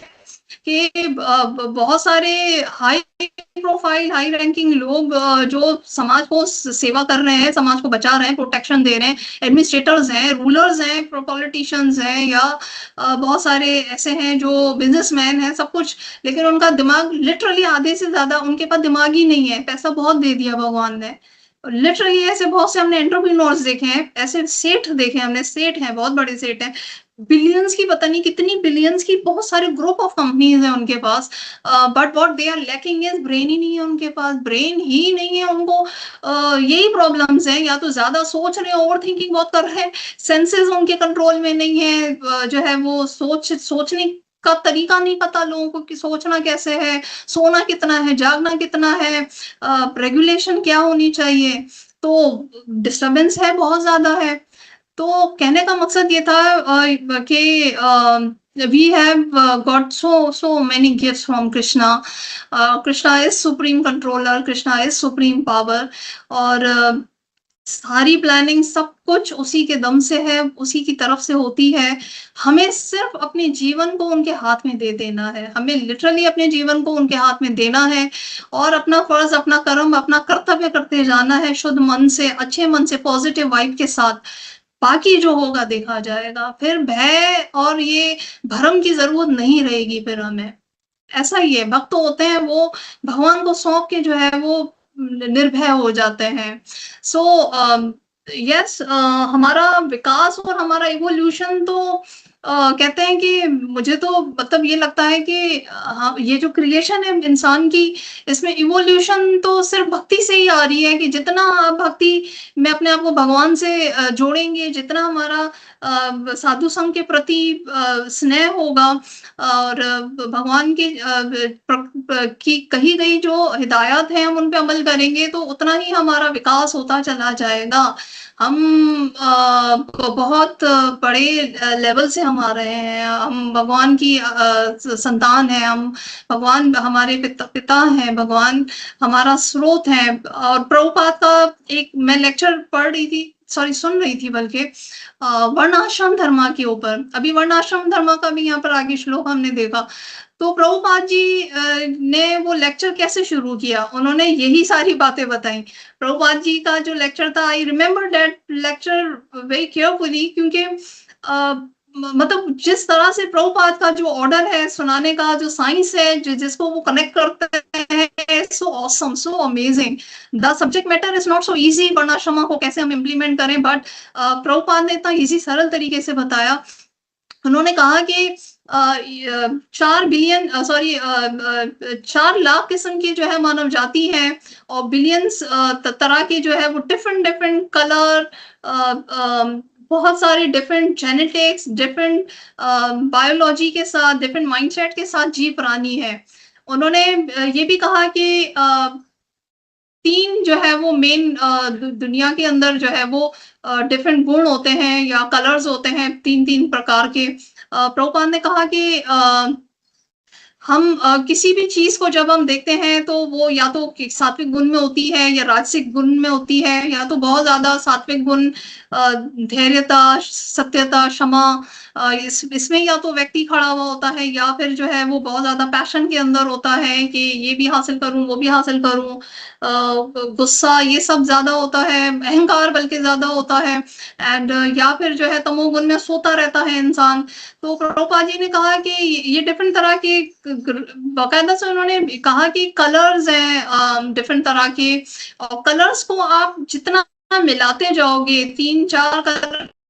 कि बहुत सारे हाई प्रोफाइल, हाई रैंकिंग लोग जो समाज को सेवा कर रहे हैं, समाज को बचा रहे हैं, प्रोटेक्शन दे रहे हैं, एडमिनिस्ट्रेटर्स हैं, रूलर्स हैं, पॉलिटिशियंस हैं, या बहुत सारे ऐसे हैं जो बिजनेसमैन हैं, सब कुछ। लेकिन उनका दिमाग लिटरली आधे से ज्यादा उनके पास दिमाग ही नहीं है, पैसा बहुत दे दिया भगवान ने। लिटरली ऐसे बहुत से हमने एंटरप्रेन्योर्स देखे हैं, ऐसे सेठ देखे हैं हमने, सेठ हैं, बहुत बड़े सेठ हैं, बिलियंस की, पता नहीं कितनी बिलियंस की बहुत सारे ग्रुप ऑफ कंपनीज हैं उनके पास, but what they are lacking is brain ही नहीं है उनके पास, ब्रेन ही नहीं है उनको। यही प्रॉब्लम्स हैं, या तो ज्यादा सोच रहे हैं, ओवर थिंकिंग बहुत कर रहे हैं, सेंसेस उनके कंट्रोल में नहीं है, जो है वो सोचने का तरीका नहीं पता लोगों को कि सोचना कैसे है, सोना कितना है, जागना कितना है, रेगुलेशन क्या होनी चाहिए। तो डिस्टरबेंस है, बहुत ज्यादा है। तो कहने का मकसद ये था कि we have got so many gifts from Krishna. Krishna is supreme controller, Krishna is supreme power, और सारी प्लानिंग सब कुछ उसी के दम से है, उसी की तरफ से होती है। हमें सिर्फ अपने जीवन को उनके हाथ में दे देना है, हमें लिटरली अपने जीवन को उनके हाथ में देना है, और अपना फर्ज, अपना कर्म, अपना कर्तव्य करते जाना है, शुद्ध मन से, अच्छे मन से, पॉजिटिव वाइब के साथ। बाकी जो होगा देखा जाएगा। फिर भय और ये भ्रम की जरूरत नहीं रहेगी फिर हमें। ऐसा ही है, भक्त होते हैं वो भगवान को सौंप के जो है वो निर्भय हो जाते हैं। सो यस, हमारा विकास और हमारा इवोल्यूशन तो कहते हैं कि मुझे तो मतलब ये लगता है कि हाँ, ये जो क्रिएशन है इंसान की, इसमें इवोल्यूशन तो सिर्फ भक्ति से ही आ रही है, कि जितना आप भक्ति में अपने आप को भगवान से जोड़ेंगे, जितना हमारा साधु संघ के प्रति स्नेह होगा, और भगवान की कही गई जो हिदायत है हम उन पे अमल करेंगे, तो उतना ही हमारा विकास होता चला जाएगा। हम बहुत बड़े लेवल से हम आ रहे हैं, हम भगवान की संतान हैं, हम भगवान हमारे पिता हैं, भगवान हमारा स्रोत है। और प्रभुपाद का एक मैं लेक्चर पढ़ रही थी, सॉरी सुन रही थी बल्कि, वर्णाश्रम धर्म के ऊपर। अभी वर्णाश्रम धर्म का भी यहाँ पर आगे श्लोक हमने देखा। तो प्रभुपाद जी ने वो लेक्चर कैसे शुरू किया, उन्होंने यही सारी बातें बताई। प्रभुपाद जी का जो लेक्चर था, I remember that lecture very carefully, क्योंकि मतलब जिस तरह से प्रभुपाद का जो ऑर्डर है सुनाने का, जो साइंस है, जिसको वो कनेक्ट करते हैं, so awesome, so amazing. The subject matter is not so easy, वर्णाश्रम को कैसे हम इम्प्लीमेंट करें, बट प्रभुपाद ने इतना इजी सरल तरीके से बताया। उन्होंने कहा कि 4 लाख किस्म की जो है मानव जाति है, और बिलियंस तरह की जो है वो डिफरेंट कलर, बहुत सारे डिफरेंट जेनेटिक्स, डिफरेंट बायोलॉजी के साथ, डिफरेंट माइंडसेट के साथ जीव प्राणी है। उन्होंने ये भी कहा कि 3 जो है वो मेन दुनिया के अंदर जो है वो डिफरेंट गुण होते हैं या कलर्स होते हैं, 3 प्रकार के। प्रभुपाद ने कहा कि हम किसी भी चीज को जब हम देखते हैं तो वो या तो सात्विक गुण में होती है या राजसिक गुण में होती है, या तो बहुत ज्यादा सात्विक गुण, धैर्यता, सत्यता, क्षमा, इसमें या तो व्यक्ति खड़ा हुआ होता है, या फिर जो है वो बहुत ज्यादा पैशन के अंदर होता है कि ये भी हासिल करूं, वो भी हासिल करूं, गुस्सा, ये सब ज्यादा होता है, अहंकार बल्कि ज्यादा होता है, एंड या फिर जो है तमोगुण में सोता रहता है इंसान। तो प्रभुपाद जी ने कहा कि ये डिफरेंट तरह के, बाकायदा से उन्होंने कहा कि कलर्स हैं डिफरेंट तरह के, और कलर्स को आप जितना मिलाते जाओगे, 3-4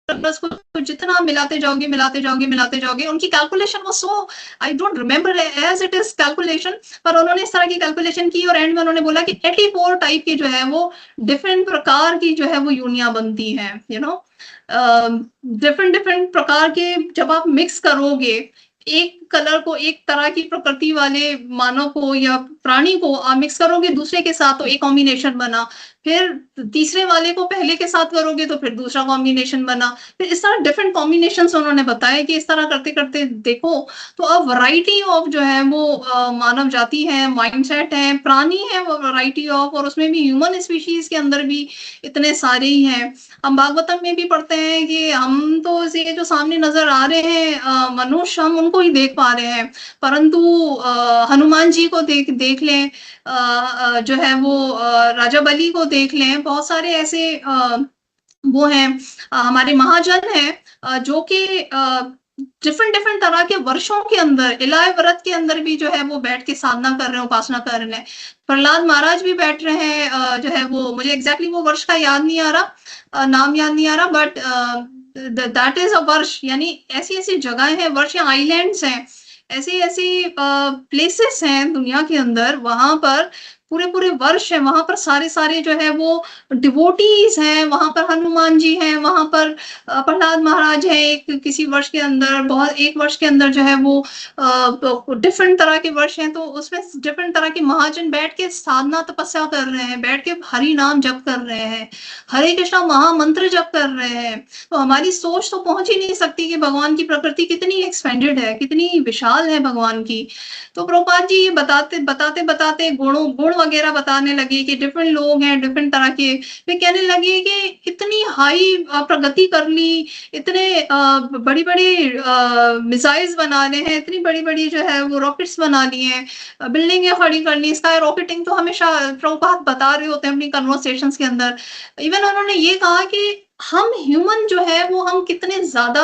कलर्स को जितना मिलाते जाओगे, उनकी कैलकुलेशन वो so, I don't remember as it is calculation, पर उन्होंने इस तरह की कैलकुलेशन की, और एंड में उन्होंने बोला कि 84 टाइप की जो है वो डिफरेंट प्रकार की जो है वो यूनिया बनती है, यू नो, डिफरेंट प्रकार के जब आप मिक्स करोगे, एक कलर को, एक तरह की प्रकृति वाले मानव को या प्राणी को मिक्स करोगे दूसरे के साथ तो एक कॉम्बिनेशन बना, फिर तीसरे वाले को पहले के साथ करोगे तो फिर दूसरा कॉम्बिनेशन बना, फिर इस तरह डिफरेंट कॉम्बिनेशंस उन्होंने बताया कि इस तरह करते करते देखो तो अब वैरायटी ऑफ जो है वो मानव जाति है, माइंडसेट है, प्राणी है, वो वैरायटी ऑफ, और उसमें भी ह्यूमन स्पीशीज के अंदर भी इतने सारे ही हैं। हम भागवतम में भी पढ़ते हैं कि हम तो ये जो सामने नजर आ रहे हैं मनुष्य, हम उनको ही देख पा रहे हैं, परंतु हनुमान जी को देख लें, जो है वो राजा बलि को देख लें, बहुत सारे ऐसे वो हैं हमारे महाजन हैं जो कि डिफरेंट डिफरेंट तरह के वर्षों के अंदर इलाय व्रत के अंदर भी जो है वो बैठ के साधना कर रहे हैं, उपासना कर रहे हैं। प्रहलाद महाराज भी बैठ रहे हैं, जो है वो मुझे एग्जैक्टली वो वर्ष का याद नहीं आ रहा, नाम याद नहीं आ रहा, बट दैट इज अ वर्ष, यानी ऐसी ऐसी जगह है, वर्ष या आइलैंड्स हैं, ऐसी ऐसी प्लेसेस हैं दुनिया के अंदर, वहां पर पूरे पूरे वर्ष है, वहां पर सारे सारे जो है वो डिवोटीज हैं, वहां पर हनुमान जी हैं, वहां पर प्रहलाद महाराज है, एक किसी वर्ष के अंदर, बहुत एक वर्ष के अंदर जो है वो डिफरेंट तरह के वर्ष हैं, तो उसमें डिफरेंट तरह के महाजन बैठ के साधना तपस्या कर रहे हैं, बैठ के हरि नाम जप कर रहे हैं, हरे कृष्णा महामंत्र जप कर रहे हैं। तो हमारी सोच तो पहुंच ही नहीं सकती कि भगवान की प्रकृति कितनी एक्सपेंडेड है, कितनी विशाल है भगवान की। तो प्रभुपाद जी बताते बताते बताते गुण वगैरह बताने लगे कि डिफरेंट लोग हैं, डिफरेंट तरह के, वे कहने लगे कि इतनी हाई प्रगति कर ली, इतने बड़ी बड़ी मिसाइल्स बना रहे हैं, इतनी बड़ी बड़ी जो है वो रॉकेट्स बना लिए हैं, बिल्डिंगें खड़ी कर ली, स्काई रॉकेटिंग तो हमेशा प्रभुपाद बता रहे होते हैं अपनी कन्वर्सेशंस के अंदर। इवन उन्होंने ये कहा कि हम ह्यूमन जो है वो हम कितने ज्यादा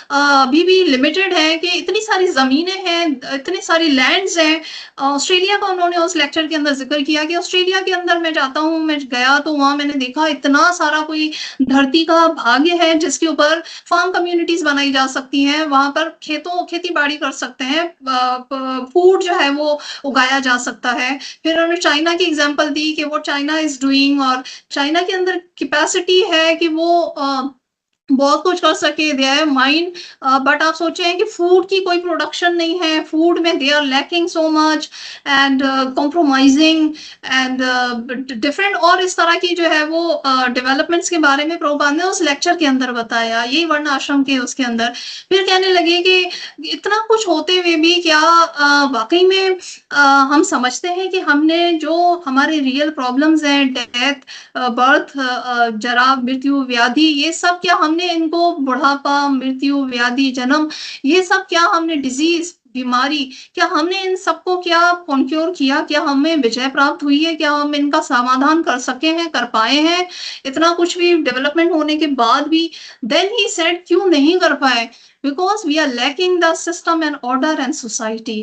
अभी भी लिमिटेड है, कि इतनी सारी जमीनें हैं, इतनी सारी लैंड्स हैं। ऑस्ट्रेलिया का उन्होंने उस लेक्चर के अंदर जिक्र किया कि ऑस्ट्रेलिया के अंदर मैं जाता हूँ, मैं गया तो वहां मैंने देखा इतना सारा कोई धरती का भाग्य है जिसके ऊपर फार्म कम्युनिटीज बनाई जा सकती हैं, वहां पर खेती बाड़ी कर सकते हैं, फूड जो है वो उगाया जा सकता है। फिर उन्होंने चाइना की एग्जांपल दी कि वो चाइना इज डूइंग, और चाइना के अंदर कैपेसिटी है कि वो बहुत कुछ कर सके, दे आर माइंड, बट आप सोचें कि फूड की कोई प्रोडक्शन नहीं है, फूड में they are lacking so much and compromising and different, और इस तरह की जो है वो डेवलपमेंट्स के बारे में प्रभुपाद ने उस लेक्चर के अंदर बताया, यही वर्ण आश्रम के उसके अंदर। फिर कहने लगे कि इतना कुछ होते हुए भी क्या वाकई में हम समझते हैं कि हमने जो हमारे रियल प्रॉब्लम्स हैं, डेथ, बर्थ, जरा, मृत्यु, व्याधि, ये सब क्या हमने इनको, बुढ़ापा, मृत्यु, व्याधि, जन्म, ये सब क्या हमने, डिजीज, बीमारी, क्या हमने इन सबको क्या कॉन्क्योर किया, क्या हमें विजय प्राप्त हुई है, क्या हम इनका समाधान कर सके हैं, कर पाए हैं, इतना कुछ भी डेवलपमेंट होने के बाद भी? देन ही सेड क्यों नहीं कर पाए? Because we are lacking the system and order and society.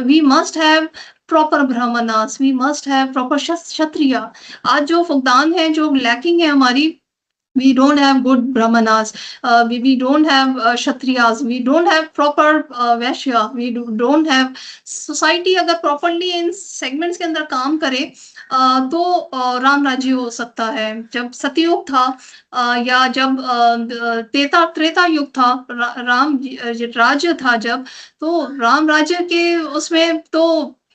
We must have proper brahmanas, we must have proper kshatriya. आज जो फुकदान है, जो lacking है हमारी, we don't have good brahmanas, we don't have kshatriyas, we don't have proper vaishya, we don't have society। अगर properly इन segments के अंदर काम करे तो राम राज्य हो सकता है। जब सतयुग था या जब त्रेता युग था, राम राज्य था जब, तो राम राज्य के उसमें तो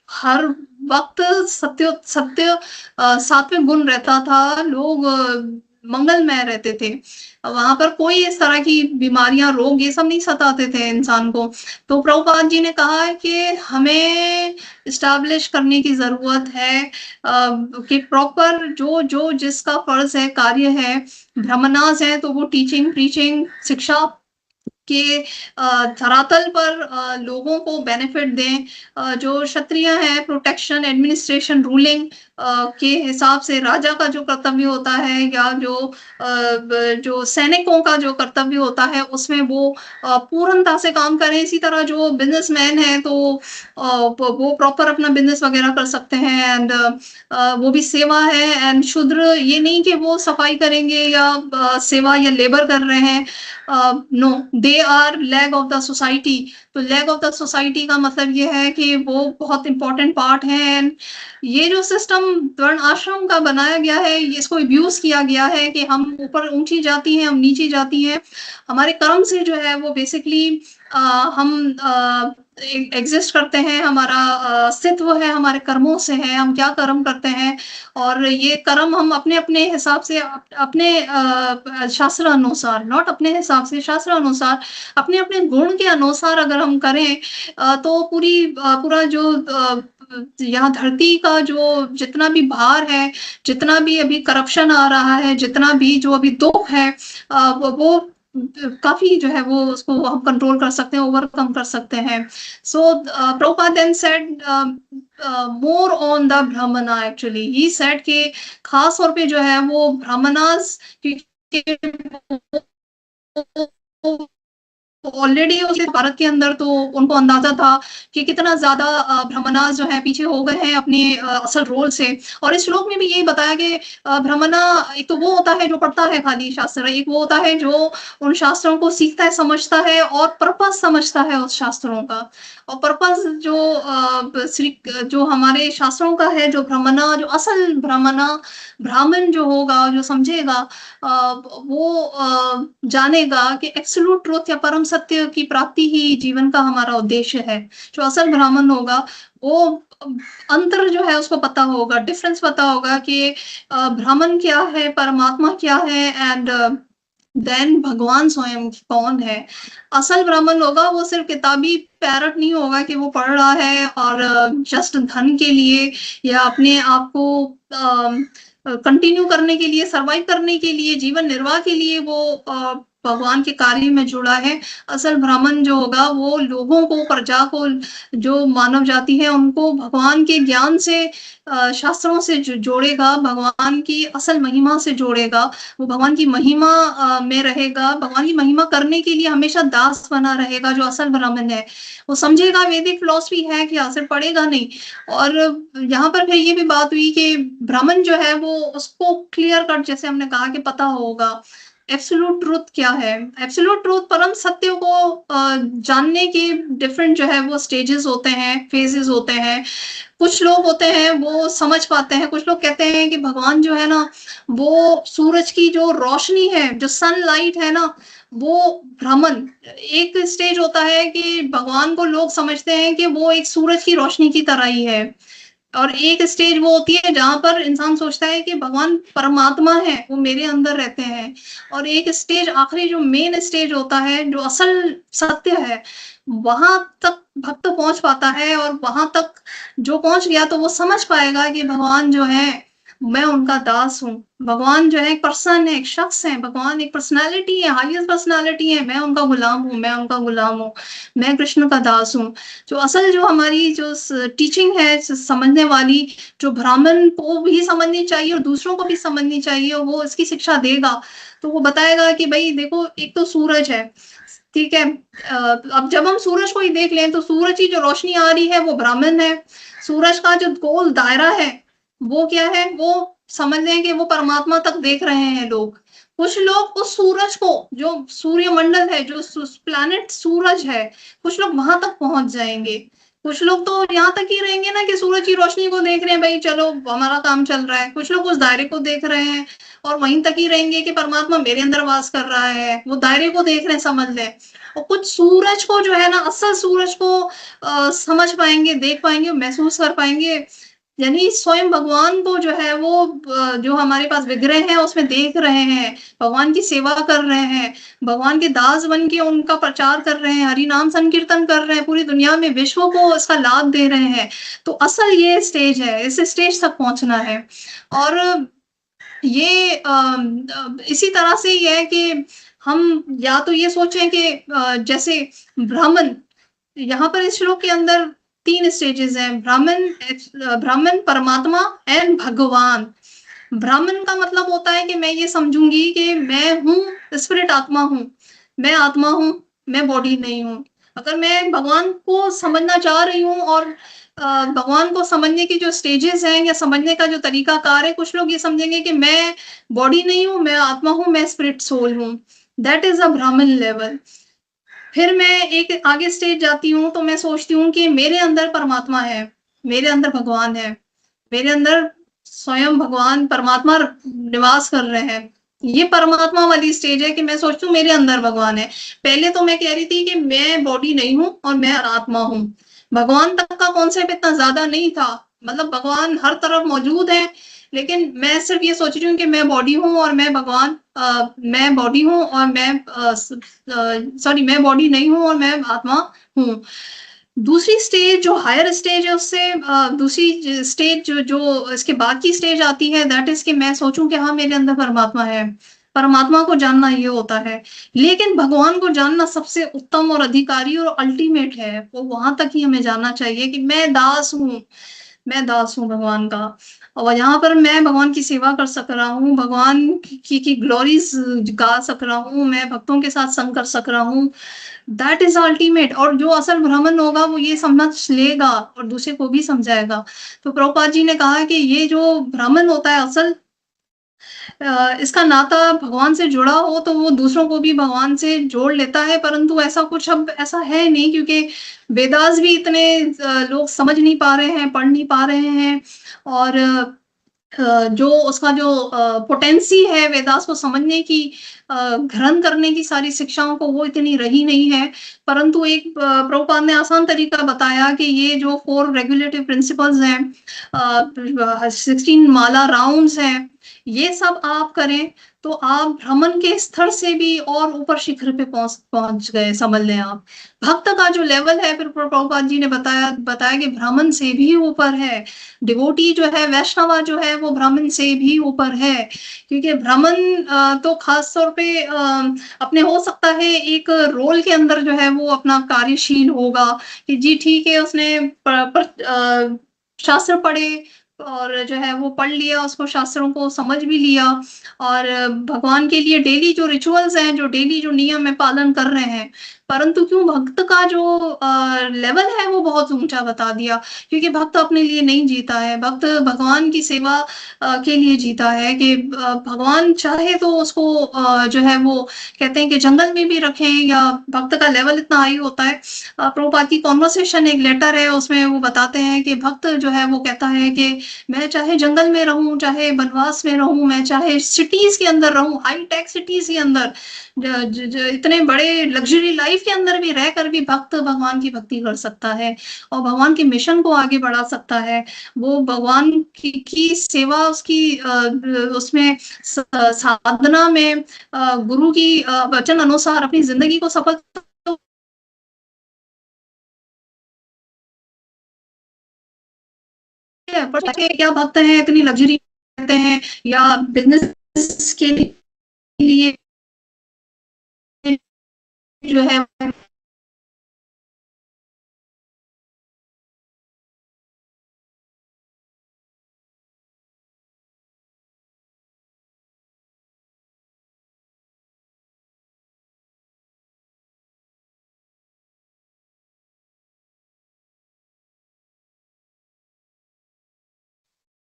हर वक्त सत्य सत्य सात्विक गुण रहता था, लोग मंगलमय रहते थे, वहां पर कोई इस तरह की बीमारियां, रोग, ये सब नहीं सताते थे इंसान को। तो प्रभुपाद जी ने कहा है कि हमें इस्टेब्लिश करने की जरूरत है कि प्रॉपर जो जो जिसका फर्ज है, कार्य है, ब्राह्मणास है तो वो टीचिंग, प्रीचिंग, शिक्षा के धरातल पर लोगों को बेनिफिट दें। जो क्षत्रिय है, प्रोटेक्शन, एडमिनिस्ट्रेशन, रूलिंग के हिसाब से राजा का जो कर्तव्य होता है, या जो सैनिकों का जो कर्तव्य होता है, उसमें वो पूर्णता से काम करें। इसी तरह जो बिजनेसमैन है तो वो प्रॉपर अपना बिजनेस वगैरह कर सकते हैं, एंड वो भी सेवा है। एंड शूद्र ये नहीं कि वो सफाई करेंगे या सेवा या लेबर कर रहे हैं, no, they are leg of the society. तो लेग ऑफ द सोसाइटी का मतलब ये है कि वो बहुत इंपॉर्टेंट पार्ट है। ये जो सिस्टम वर्ण आश्रम का बनाया गया है, इसको अब्यूज किया गया है कि हम ऊपर ऊंची जाती हैं, हम नीची जाती हैं। हमारे कर्म से जो है वो बेसिकली हम एग्जिस्ट करते हैं, हमारा अस्तित्व है हमारे कर्मों से है, हम क्या कर्म करते हैं, और ये कर्म हम अपने हिसाब से अपने शास्त्र अनुसार, नॉट अपने हिसाब से, शास्त्र अनुसार अपने गुण के अनुसार अगर हम करें, तो पूरा जो यहाँ धरती का जो जितना भी भार है, जितना भी अभी करप्शन आ रहा है, जितना भी जो अभी दुख है, वो काफी जो है वो उसको हम कंट्रोल कर सकते हैं, ओवरकम कर सकते हैं। सो Prabhupada then said more on the brahmana, actually he said कि खास तौर पे जो है वो ब्राह्मणास, ऑलरेडी उस भारत के अंदर तो उनको अंदाजा था कि कितना ज्यादा ब्राह्मणास जो है पीछे हो गए हैं अपने असल रोल से। और इस श्लोक में भी यही बताया कि ब्राह्मणा एक तो वो होता है जो पढ़ता है खाली शास्त्र, एक वो होता है जो उन शास्त्रों को सीखता है, समझता है और पर्पस समझता है उस शास्त्रों का। और पर्पस जो हमारे शास्त्रों का है, जो ब्राह्मणा, जो असल ब्राह्मण जो होगा, जो समझेगा, वो जानेगा कि एब्सोल्यूट ट्रुथ या परम सत्य की प्राप्ति ही जीवन का हमारा उद्देश्य है। जो असल ब्राह्मण होगा वो अंतर जो है उसको पता होगा, डिफरेंस पता होगा कि ब्राह्मण क्या है, परमात्मा क्या है, एंड देन भगवान स्वयं कौन है। असल ब्राह्मण होगा वो सिर्फ किताबी पैरट नहीं होगा कि वो पढ़ रहा है और जस्ट धन के लिए या अपने आप को कंटिन्यू करने के लिए, सरवाइव करने के लिए, जीवन निर्वाह के लिए वो भगवान के कार्य में जुड़ा है। असल ब्राह्मण जो होगा वो लोगों को, प्रजा को, जो मानव जाति है उनको भगवान के ज्ञान से, शास्त्रों से जोड़ेगा, भगवान की असल महिमा से जोड़ेगा। वो भगवान की महिमा में रहेगा, भगवान की महिमा करने के लिए हमेशा दास बना रहेगा। जो असल ब्राह्मण है वो समझेगा वैदिक फिलॉसफी है क्या, सिर्फ पढ़ेगा नहीं। और यहाँ पर फिर ये भी बात हुई कि ब्राह्मण जो है वो उसको क्लियर कट, जैसे हमने कहा कि पता होगा एब्सोल्यूट ट्रूथ क्या है। एब्सोल्यूट ट्रूथ, परम सत्य को जानने के डिफरेंट जो है वो स्टेजेस होते हैं, फेजेस होते हैं। कुछ लोग होते हैं वो समझ पाते हैं, कुछ लोग कहते हैं कि भगवान जो है ना वो सूरज की जो रोशनी है, जो सनलाइट है ना, वो ब्राह्मण। एक स्टेज होता है कि भगवान को लोग समझते हैं कि वो एक सूरज की रोशनी की तरह ही है, और एक स्टेज वो होती है जहां पर इंसान सोचता है कि भगवान परमात्मा है, वो मेरे अंदर रहते हैं। और एक स्टेज, आखिरी जो मेन स्टेज होता है, जो असल सत्य है, वहां तक भक्त पहुंच पाता है। और वहां तक जो पहुंच गया तो वो समझ पाएगा कि भगवान जो है मैं उनका दास हूँ। भगवान जो है एक पर्सन है, एक शख्स है, भगवान एक पर्सनालिटी है, हाईएस्ट पर्सनालिटी है। मैं उनका गुलाम हूँ, मैं उनका गुलाम हूँ, मैं कृष्ण का दास हूँ। जो असल जो हमारी जो टीचिंग है समझने वाली, जो ब्राह्मण को भी समझनी चाहिए और दूसरों को भी समझनी चाहिए, वो इसकी शिक्षा देगा। तो वो बताएगा कि भाई देखो, एक तो सूरज है, ठीक है, अब जब हम सूरज को ही देख लें तो सूरज की जो रोशनी आ रही है वो ब्राह्मण है। सूरज का जो गोल दायरा है वो क्या है, वो समझ लें कि वो परमात्मा तक देख रहे हैं लोग। कुछ लोग उस सूरज को, जो सूर्यमंडल है, जो प्लैनेट सूरज है, कुछ लोग वहां तक पहुंच जाएंगे। कुछ लोग तो यहाँ तक ही रहेंगे ना कि सूरज की रोशनी को देख रहे हैं, भाई चलो हमारा काम चल रहा है। कुछ लोग उस दायरे को देख रहे हैं और वहीं तक ही रहेंगे कि परमात्मा मेरे अंदर वास कर रहा है, वो दायरे को देख रहे हैं, समझ ले। और कुछ सूरज को जो है ना, असल सूरज को समझ पाएंगे, देख पाएंगे, महसूस कर पाएंगे। यानी स्वयं भगवान को जो है वो जो हमारे पास विग्रह है उसमें देख रहे हैं, भगवान की सेवा कर रहे हैं, भगवान के दास बन के उनका प्रचार कर रहे हैं, हरि नाम संकीर्तन कर रहे हैं, पूरी दुनिया में विश्व को इसका लाभ दे रहे हैं। तो असल ये स्टेज है, इस स्टेज तक पहुंचना है। और ये इसी तरह से ही है कि हम या तो ये सोचें कि जैसे ब्राह्मण, यहाँ पर इस श्लोक के अंदर 3 स्टेजेस हैं, ब्राह्मण, परमात्मा एंड भगवान। ब्राह्मण का मतलब होता है कि मैं ये समझूंगी कि मैं हूँ, स्पिरिट आत्मा हूँ, मैं आत्मा हूँ, मैं बॉडी नहीं हूँ। अगर मैं भगवान को समझना चाह रही हूँ, और भगवान को समझने की जो स्टेजेस हैं या समझने का जो तरीका कार है, कुछ लोग ये समझेंगे कि मैं बॉडी नहीं हूँ, मैं आत्मा हूँ, मैं स्पिरिट सोल हूँ। दैट इज अ ब्राह्मण लेवल। फिर मैं एक आगे स्टेज जाती हूँ तो मैं सोचती हूँ कि मेरे अंदर परमात्मा है, मेरे अंदर भगवान है, मेरे अंदर स्वयं भगवान परमात्मा निवास कर रहे हैं। ये परमात्मा वाली स्टेज है कि मैं सोचती हूँ मेरे अंदर भगवान है। पहले तो मैं कह रही थी कि मैं बॉडी नहीं हूँ और मैं आत्मा हूँ। भगवान तक का कॉन्सेप्ट इतना ज्यादा नहीं था, मतलब भगवान हर तरफ मौजूद है, लेकिन मैं सिर्फ ये सोच रही हूँ कि मैं बॉडी हूँ और मैं भगवान, मैं बॉडी हूँ और मैं सॉरी, मैं बॉडी नहीं हूँ और मैं आत्मा हूँ। दूसरी स्टेज जो हायर स्टेज है उससे दूसरी स्टेज जो इसके बाद की स्टेज आती है, दैट इज कि मैं सोचूं कि हाँ मेरे अंदर परमात्मा है। परमात्मा को जानना ये होता है, लेकिन भगवान को जानना सबसे उत्तम और अधिकारी और अल्टीमेट है। वो वहां तक ही हमें जानना चाहिए कि मैं दास हूँ, मैं दास हूँ भगवान का, और यहाँ पर मैं भगवान की सेवा कर सक रहा हूँ, भगवान की ग्लोरीज गा सक रहा हूँ, मैं भक्तों के साथ संग कर सक रहा हूँ। That is ultimate. और जो असल ब्राह्मण होगा वो ये समझ लेगा और दूसरे को भी समझाएगा। तो प्रभुपाद जी ने कहा कि ये जो ब्राह्मण होता है असल, इसका नाता भगवान से जुड़ा हो तो वो दूसरों को भी भगवान से जोड़ लेता है, परंतु ऐसा कुछ अब ऐसा है नहीं, क्योंकि वेदास भी इतने लोग समझ नहीं पा रहे हैं, पढ़ नहीं पा रहे हैं, और जो उसका जो पोटेंसी है वेदास को समझने की, ग्रहण करने की सारी शिक्षाओं को, वो इतनी रही नहीं है। परंतु एक प्रभुपाद ने आसान तरीका बताया कि ये जो 4 रेगुलेटिव प्रिंसिपल्स हैं, 16 माला राउंड्स हैं, ये सब आप करें तो आप भ्रमण के स्तर से भी और ऊपर शिखर पे पहुंच गए, समझ लें आप। भक्त का जो लेवल है, फिर प्रभुपाद जी ने बताया कि ब्राह्मण से भी ऊपर है। डिवोटी जो है, वैष्णवा जो है, वो ब्राह्मण से भी ऊपर है, क्योंकि ब्राह्मण तो खास तौर पे अपने हो सकता है एक रोल के अंदर जो है वो अपना कार्यशील होगा कि जी ठीक है, उसने शास्त्र पढ़े और जो है वो पढ़ लिया, उसको शास्त्रों को समझ भी लिया, और भगवान के लिए डेली जो रिचुअल्स हैं, जो डेली जो नियम है पालन कर रहे हैं। परंतु क्यों भक्त का जो लेवल है वो बहुत ऊंचा बता दिया, क्योंकि भक्त अपने लिए नहीं जीता है, भक्त भगवान की सेवा के लिए जीता है। कि भगवान चाहे तो उसको जो है वो कहते हैं कि जंगल में भी रखें, या भक्त का लेवल इतना हाई होता है। प्रभुपाद की कॉन्वर्सेशन एक लेटर है, उसमें वो बताते हैं कि भक्त जो है वो कहता है कि मैं चाहे जंगल में रहूं, चाहे वनवास में रहूं, मैं चाहे सिटीज के अंदर रहूं, हाई टेक सिटीज के अंदर, इतने बड़े लग्जरी लाइफ के अंदर भी रहकर भी भक्त भगवान की भक्ति कर सकता है और भगवान के मिशन को आगे बढ़ा सकता है। वो भगवान की सेवा उसकी उसमें साधना में गुरु की वचन अनुसार अपनी जिंदगी को सफल क्या भक्त हैं इतनी लग्जरी करते हैं, या बिजनेस के लिए जो है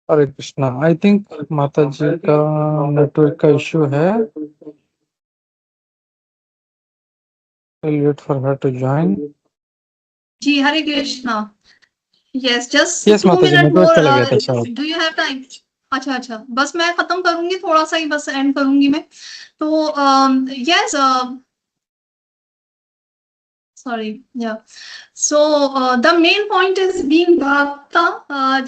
हरे कृष्णा। आई थिंक माता जी का नेटवर्क का इश्यू है। Wait for her to join. जी Hare Krishna. Yes, just yes 2 माता जी, मिनट नेटवर्क मोर, चला गया था शायद। Do you have time? अच्छा अच्छा, बस मैं खत्म करूंगी, थोड़ा सा ही बस एंड करूंगी मैं। तो yes, sorry, yeah, so the main point is being bhakta।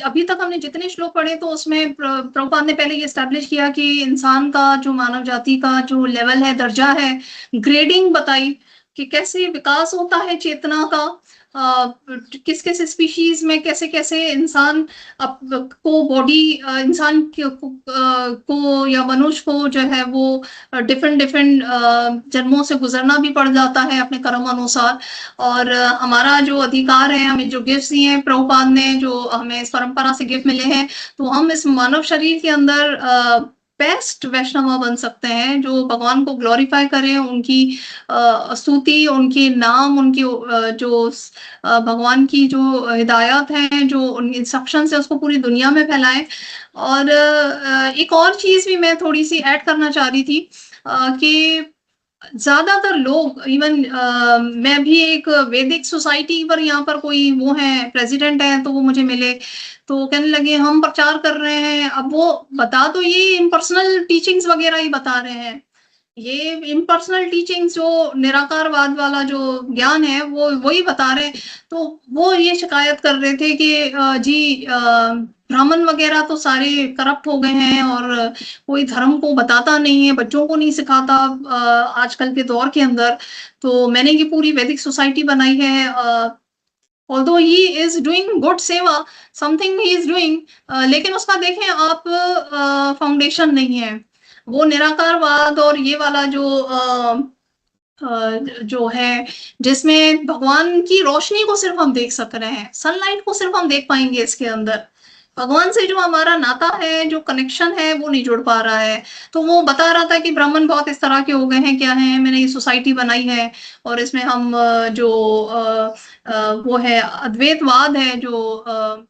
अभी तक हमने जितने श्लोक पढ़े तो उसमें प्रभुपाद ने पहले ये एस्टैब्लिश किया कि इंसान का जो मानव जाति का जो लेवल है, दर्जा है, ग्रेडिंग बताई कि कैसे विकास होता है चेतना का, किस किस स्पीशीज में कैसे कैसे इंसान को बॉडी, इंसान को या मनुष्य को जो है वो डिफरेंट डिफरेंट जन्मों से गुजरना भी पड़ जाता है अपने कर्म अनुसार। और हमारा जो अधिकार है, हमें जो गिफ्ट दिए हैं प्रभुपाद ने, जो हमें इस परंपरा से गिफ्ट मिले हैं, तो हम इस मानव शरीर के अंदर बेस्ट वैष्णव बन सकते हैं, जो भगवान को ग्लोरीफाई करें, उनकी स्तुति, उनके नाम, उनकी जो भगवान की जो हिदायत है, जो इंस्ट्रक्शन है, उसको पूरी दुनिया में फैलाएं। और एक और चीज भी मैं थोड़ी सी ऐड करना चाह रही थी कि ज्यादातर लोग इवन मैं भी एक वैदिक सोसाइटी पर यहाँ पर कोई वो है प्रेसिडेंट है, तो वो मुझे मिले तो कहने लगे हम प्रचार कर रहे हैं। अब वो बता तो ये इम्पर्सनल टीचिंग्स वगैरह ही बता रहे हैं, ये इम्पर्सनल टीचिंग्स जो निराकारवाद वाला जो ज्ञान है वो वही बता रहे हैं। तो वो ये शिकायत कर रहे थे कि जी ब्राह्मण वगैरह तो सारे करप्ट हो गए हैं और कोई धर्म को बताता नहीं है, बच्चों को नहीं सिखाता आजकल के दौर के अंदर। तो मैंने ये पूरी वैदिक सोसाइटी बनाई है। Although he is doing good सेवा, समथिंग ही इज डूइंग, लेकिन उसका देखें आप फाउंडेशन नहीं है। वो निराकारवाद और ये वाला जो है जिसमें भगवान की रोशनी को सिर्फ हम देख सक रहे हैं, सनलाइट को सिर्फ हम देख पाएंगे इसके अंदर, भगवान से जो हमारा नाता है, जो कनेक्शन है, वो नहीं जुड़ पा रहा है। तो वो बता रहा था कि ब्राह्मण बहुत इस तरह के हो गए हैं, क्या है, मैंने ये सोसाइटी बनाई है और इसमें हम जो वो है अद्वैतवाद है, जो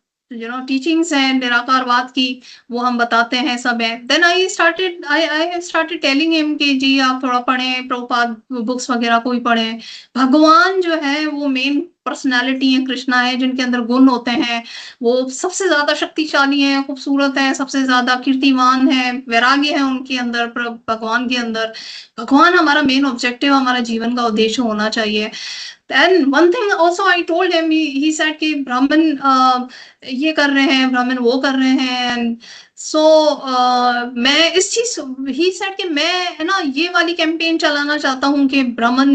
टीचिंग्स है निराकारवाद की, वो हम बताते हैं सब है। Then I started telling him कि जी आप थोड़ा पढ़ें, प्रभुपाद बुक्स वगैरह को भी पढ़ें। भगवान जो है वो मेन पर्सनालिटी है, कृष्णा है, जिनके अंदर गुण होते हैं, वो सबसे ज्यादा शक्तिशाली है, खूबसूरत है, सबसे ज्यादा कीर्तिमान है, वैराग्य है उनके अंदर, भगवान के अंदर। भगवान हमारा मेन ऑब्जेक्टिव, हमारा जीवन का उद्देश्य होना चाहिए। Then one thing also I told him, he said कि ब्राह्मण ये कर रहे हैं, ब्राह्मण वो कर रहे हैं। सो मैं इस चीज, ही सेड कि मैं है ना ये वाली कैंपेन चलाना चाहता हूँ कि ब्राह्मण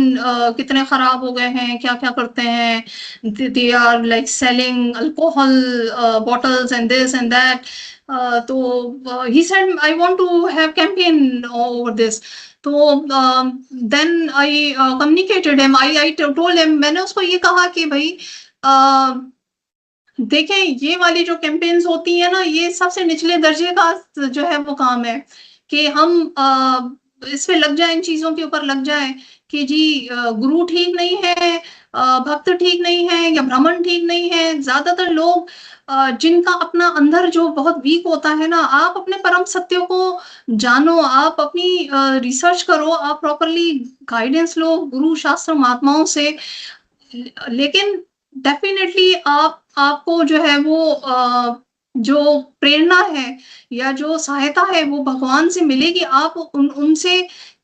कितने खराब हो गए हैं, क्या क्या करते हैं, they are like selling alcohol bottles and this and that. तो he said I want to have campaign over this. तो then I communicated him, I told him, मैंने उसको ये कहा कि भाई देखें ये वाली जो कैंपेन्स होती है ना, ये सबसे निचले दर्जे का जो है वो काम है कि हम इस पे लग जाए, इन चीजों के ऊपर लग जाए कि जी गुरु ठीक नहीं है, भक्त ठीक नहीं है, या ब्राह्मण ठीक नहीं है। ज्यादातर लोग जिनका अपना अंदर जो बहुत वीक होता है ना, आप अपने परम सत्य को जानो, आप अपनी रिसर्च करो, आप प्रॉपरली गाइडेंस लो गुरु शास्त्र महात्माओं से, लेकिन डेफिनेटली आपको जो है वो जो प्रेरणा है या जो सहायता है वो भगवान से मिलेगी। आप उनसे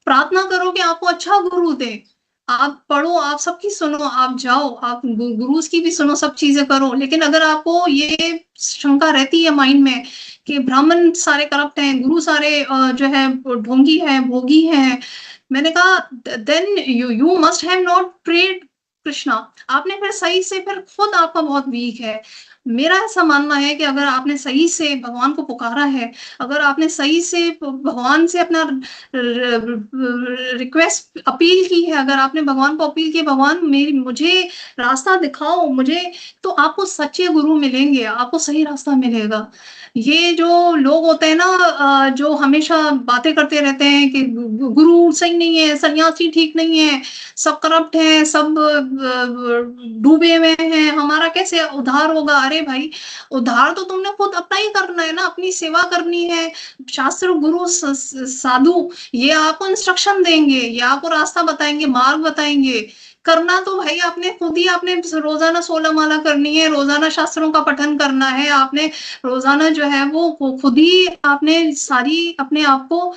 प्रार्थना करो कि आपको अच्छा गुरु दे, आप पढ़ो, आप सबकी सुनो, आप जाओ, आप गुरुज की भी सुनो, सब चीजें करो। लेकिन अगर आपको ये शंका रहती है माइंड में कि ब्राह्मण सारे करप्ट हैं, गुरु सारे जो है ढोंगी है, भोगी हैं, मैंने कहा then you must have not prayed Krishna. आपने फिर सही से, फिर खुद आपका बहुत वीक है। मेरा ऐसा मानना है कि अगर आपने सही से भगवान को पुकारा है, अगर आपने सही से भगवान से अपना रिक्वेस्ट अपील की है, अगर आपने भगवान को अपील की भगवान मुझे रास्ता दिखाओ मुझे, तो आपको सच्चे गुरु मिलेंगे, आपको सही रास्ता मिलेगा। ये जो लोग होते हैं ना जो हमेशा बातें करते रहते हैं कि गुरु सही नहीं है, सन्यासी ठीक नहीं है, सब करप्ट है, सब डूबे हुए हैं, हमारा कैसे उद्धार होगा। अरे भाई उद्धार तो तुमने खुद अपना ही करना है ना, अपनी सेवा करनी है। शास्त्र गुरु साधु ये आपको इंस्ट्रक्शन देंगे, ये आपको रास्ता बताएंगे, मार्ग बताएंगे। करना तो भाई आपने खुद ही, आपने रोजाना 16 माला करनी है, रोजाना शास्त्रों का पठन करना है, आपने रोजाना जो है वो खुद ही आपने सारी अपने आप को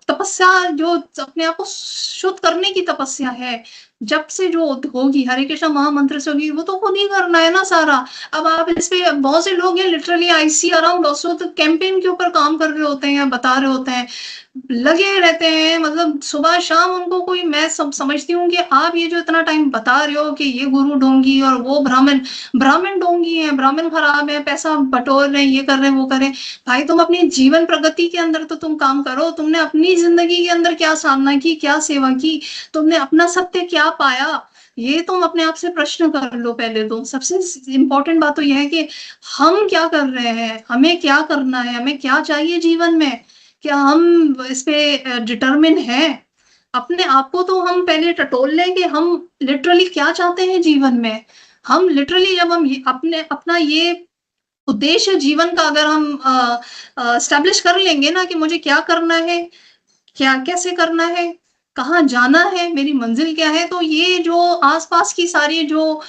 तपस्या, जो अपने आप को शुद्ध करने की तपस्या है, जब से जो होगी हरे कृष्ण महामंत्र से होगी, वो तो खुद ही करना है ना सारा। अब आप इस पे, बहुत से लोग हैं literally I see around also, तो कैंपेन के ऊपर काम कर रहे होते हैं, बता रहे होते हैं, लगे रहते हैं, मतलब सुबह शाम उनको कोई, मैं समझती हूँ कि आप ये जो इतना टाइम बता रहे हो कि ये गुरु ढोंगी और वो ब्राह्मण ढोंगी है, ब्राह्मण खराब है, पैसा बटोर रहे हैं, ये कर रहे हैं, वो करें। भाई तुम अपनी जीवन प्रगति के अंदर तो तुम काम करो, तुमने अपनी जिंदगी के अंदर क्या साधना की, क्या सेवा की, तुमने अपना सत्य क्या पाया, ये तुम अपने आप से प्रश्न कर लो पहले। तो सबसे इंपॉर्टेंट बात तो यह है कि हम क्या कर रहे हैं, हमें क्या करना है, हमें क्या चाहिए जीवन में, क्या हम इस पे डिटर्मिन है। अपने आप को तो हम पहले टटोल लें कि हम लिटरली क्या चाहते हैं जीवन में। हम लिटरली जब हम अपना ये उद्देश्य जीवन का अगर हम स्टैब्लिश कर लेंगे ना कि मुझे क्या करना है, क्या कैसे करना है, कहाँ जाना है, मेरी मंजिल क्या है। तो ये जो आसपास की सारी जो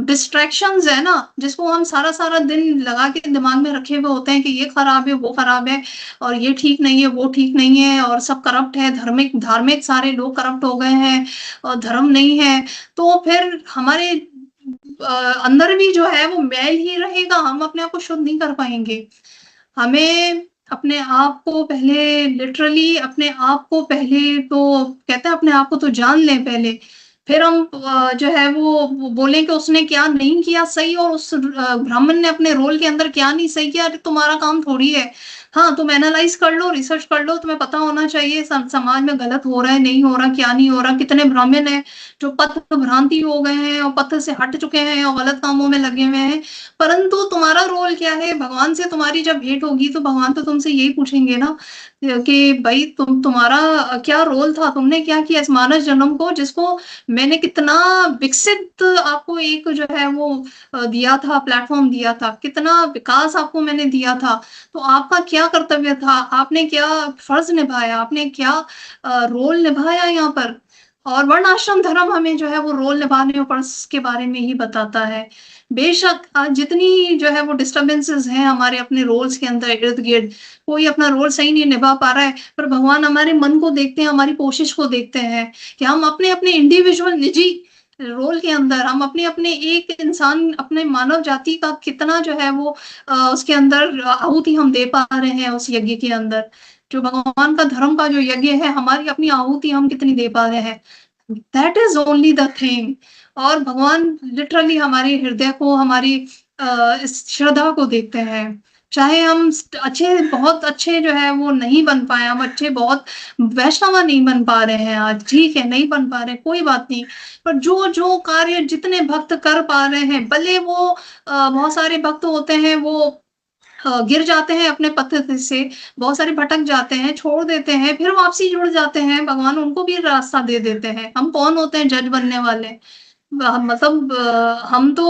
डिस्ट्रैक्शंस है ना, जिसको हम सारा सारा दिन लगा के दिमाग में रखे हुए होते हैं कि ये खराब है, वो खराब है, और ये ठीक नहीं है, वो ठीक नहीं है, और सब करप्ट है, धार्मिक धार्मिक सारे लोग करप्ट हो गए हैं, और धर्म नहीं है, तो फिर हमारे अंदर भी जो है वो मैल ही रहेगा, हम अपने आप को शुद्ध नहीं कर पाएंगे। हमें अपने आप को पहले, लिटरली अपने आप को पहले, तो कहते हैं अपने आप को तो जान लें पहले, फिर हम जो है वो बोलें कि उसने क्या नहीं किया सही, और उस ब्राह्मण ने अपने रोल के अंदर क्या नहीं सही किया, तुम्हारा काम थोड़ी है। हाँ, तुम एनालाइज कर लो, रिसर्च कर लो, तुम्हें पता होना चाहिए समाज में गलत हो रहा है, नहीं हो रहा, क्या नहीं हो रहा, कितने ब्राह्मण हैं जो पथ भ्रांति हो गए हैं और पथ से हट चुके हैं और गलत कामों में लगे हुए हैं। परंतु तुम्हारा रोल क्या है, भगवान से तुम्हारी जब भेंट होगी तो भगवान तो तुमसे यही पूछेंगे ना कि भाई तुम्हारा क्या रोल था, तुमने क्या किया इस मानव जन्म को, जिसको मैंने कितना विकसित आपको एक जो है वो दिया था, प्लेटफॉर्म दिया था, कितना विकास आपको मैंने दिया था। तो आपका क्या कर्तव्य था, आपने क्या फर्ज निभाया, आपने क्या रोल निभाया यहाँ पर। और वर्ण आश्रम धर्म हमें जो है वो रोल निभाने और फर्ज के बारे में ही बताता है। बेशक जितनी जो है वो डिस्टरबेंसेस हैं हमारे अपने रोल्स के अंदर इर्द गिर्द, कोई अपना रोल सही नहीं निभा पा रहा है, पर भगवान हमारे मन को देखते हैं, हमारी कोशिश को देखते हैं कि हम अपने अपने इंडिविजुअल निजी रोल के अंदर, हम अपने अपने एक इंसान, अपने मानव जाति का कितना जो है वो उसके अंदर आहुति हम दे पा रहे हैं, उस यज्ञ के अंदर जो भगवान का धर्म का जो यज्ञ है, हमारी अपनी आहुति हम कितनी दे पा रहे हैं। That is only the thing. और भगवान लिटरली हमारे हृदय को, हमारी इस श्रद्धा को देखते हैं। चाहे हम अच्छे, बहुत अच्छे जो है वो नहीं बन पाए, हम अच्छे बहुत वैष्णव नहीं बन पा रहे हैं आज, ठीक है, नहीं बन पा रहे, कोई बात नहीं, पर जो जो कार्य जितने भक्त कर पा रहे हैं, भले वो बहुत सारे भक्त होते हैं वो गिर जाते हैं अपने पथ से, बहुत सारे भटक जाते हैं, छोड़ देते हैं, फिर वापसी जुड़ जाते हैं, भगवान उनको भी रास्ता दे देते हैं। हम कौन होते हैं जज बनने वाले। मतलब हम तो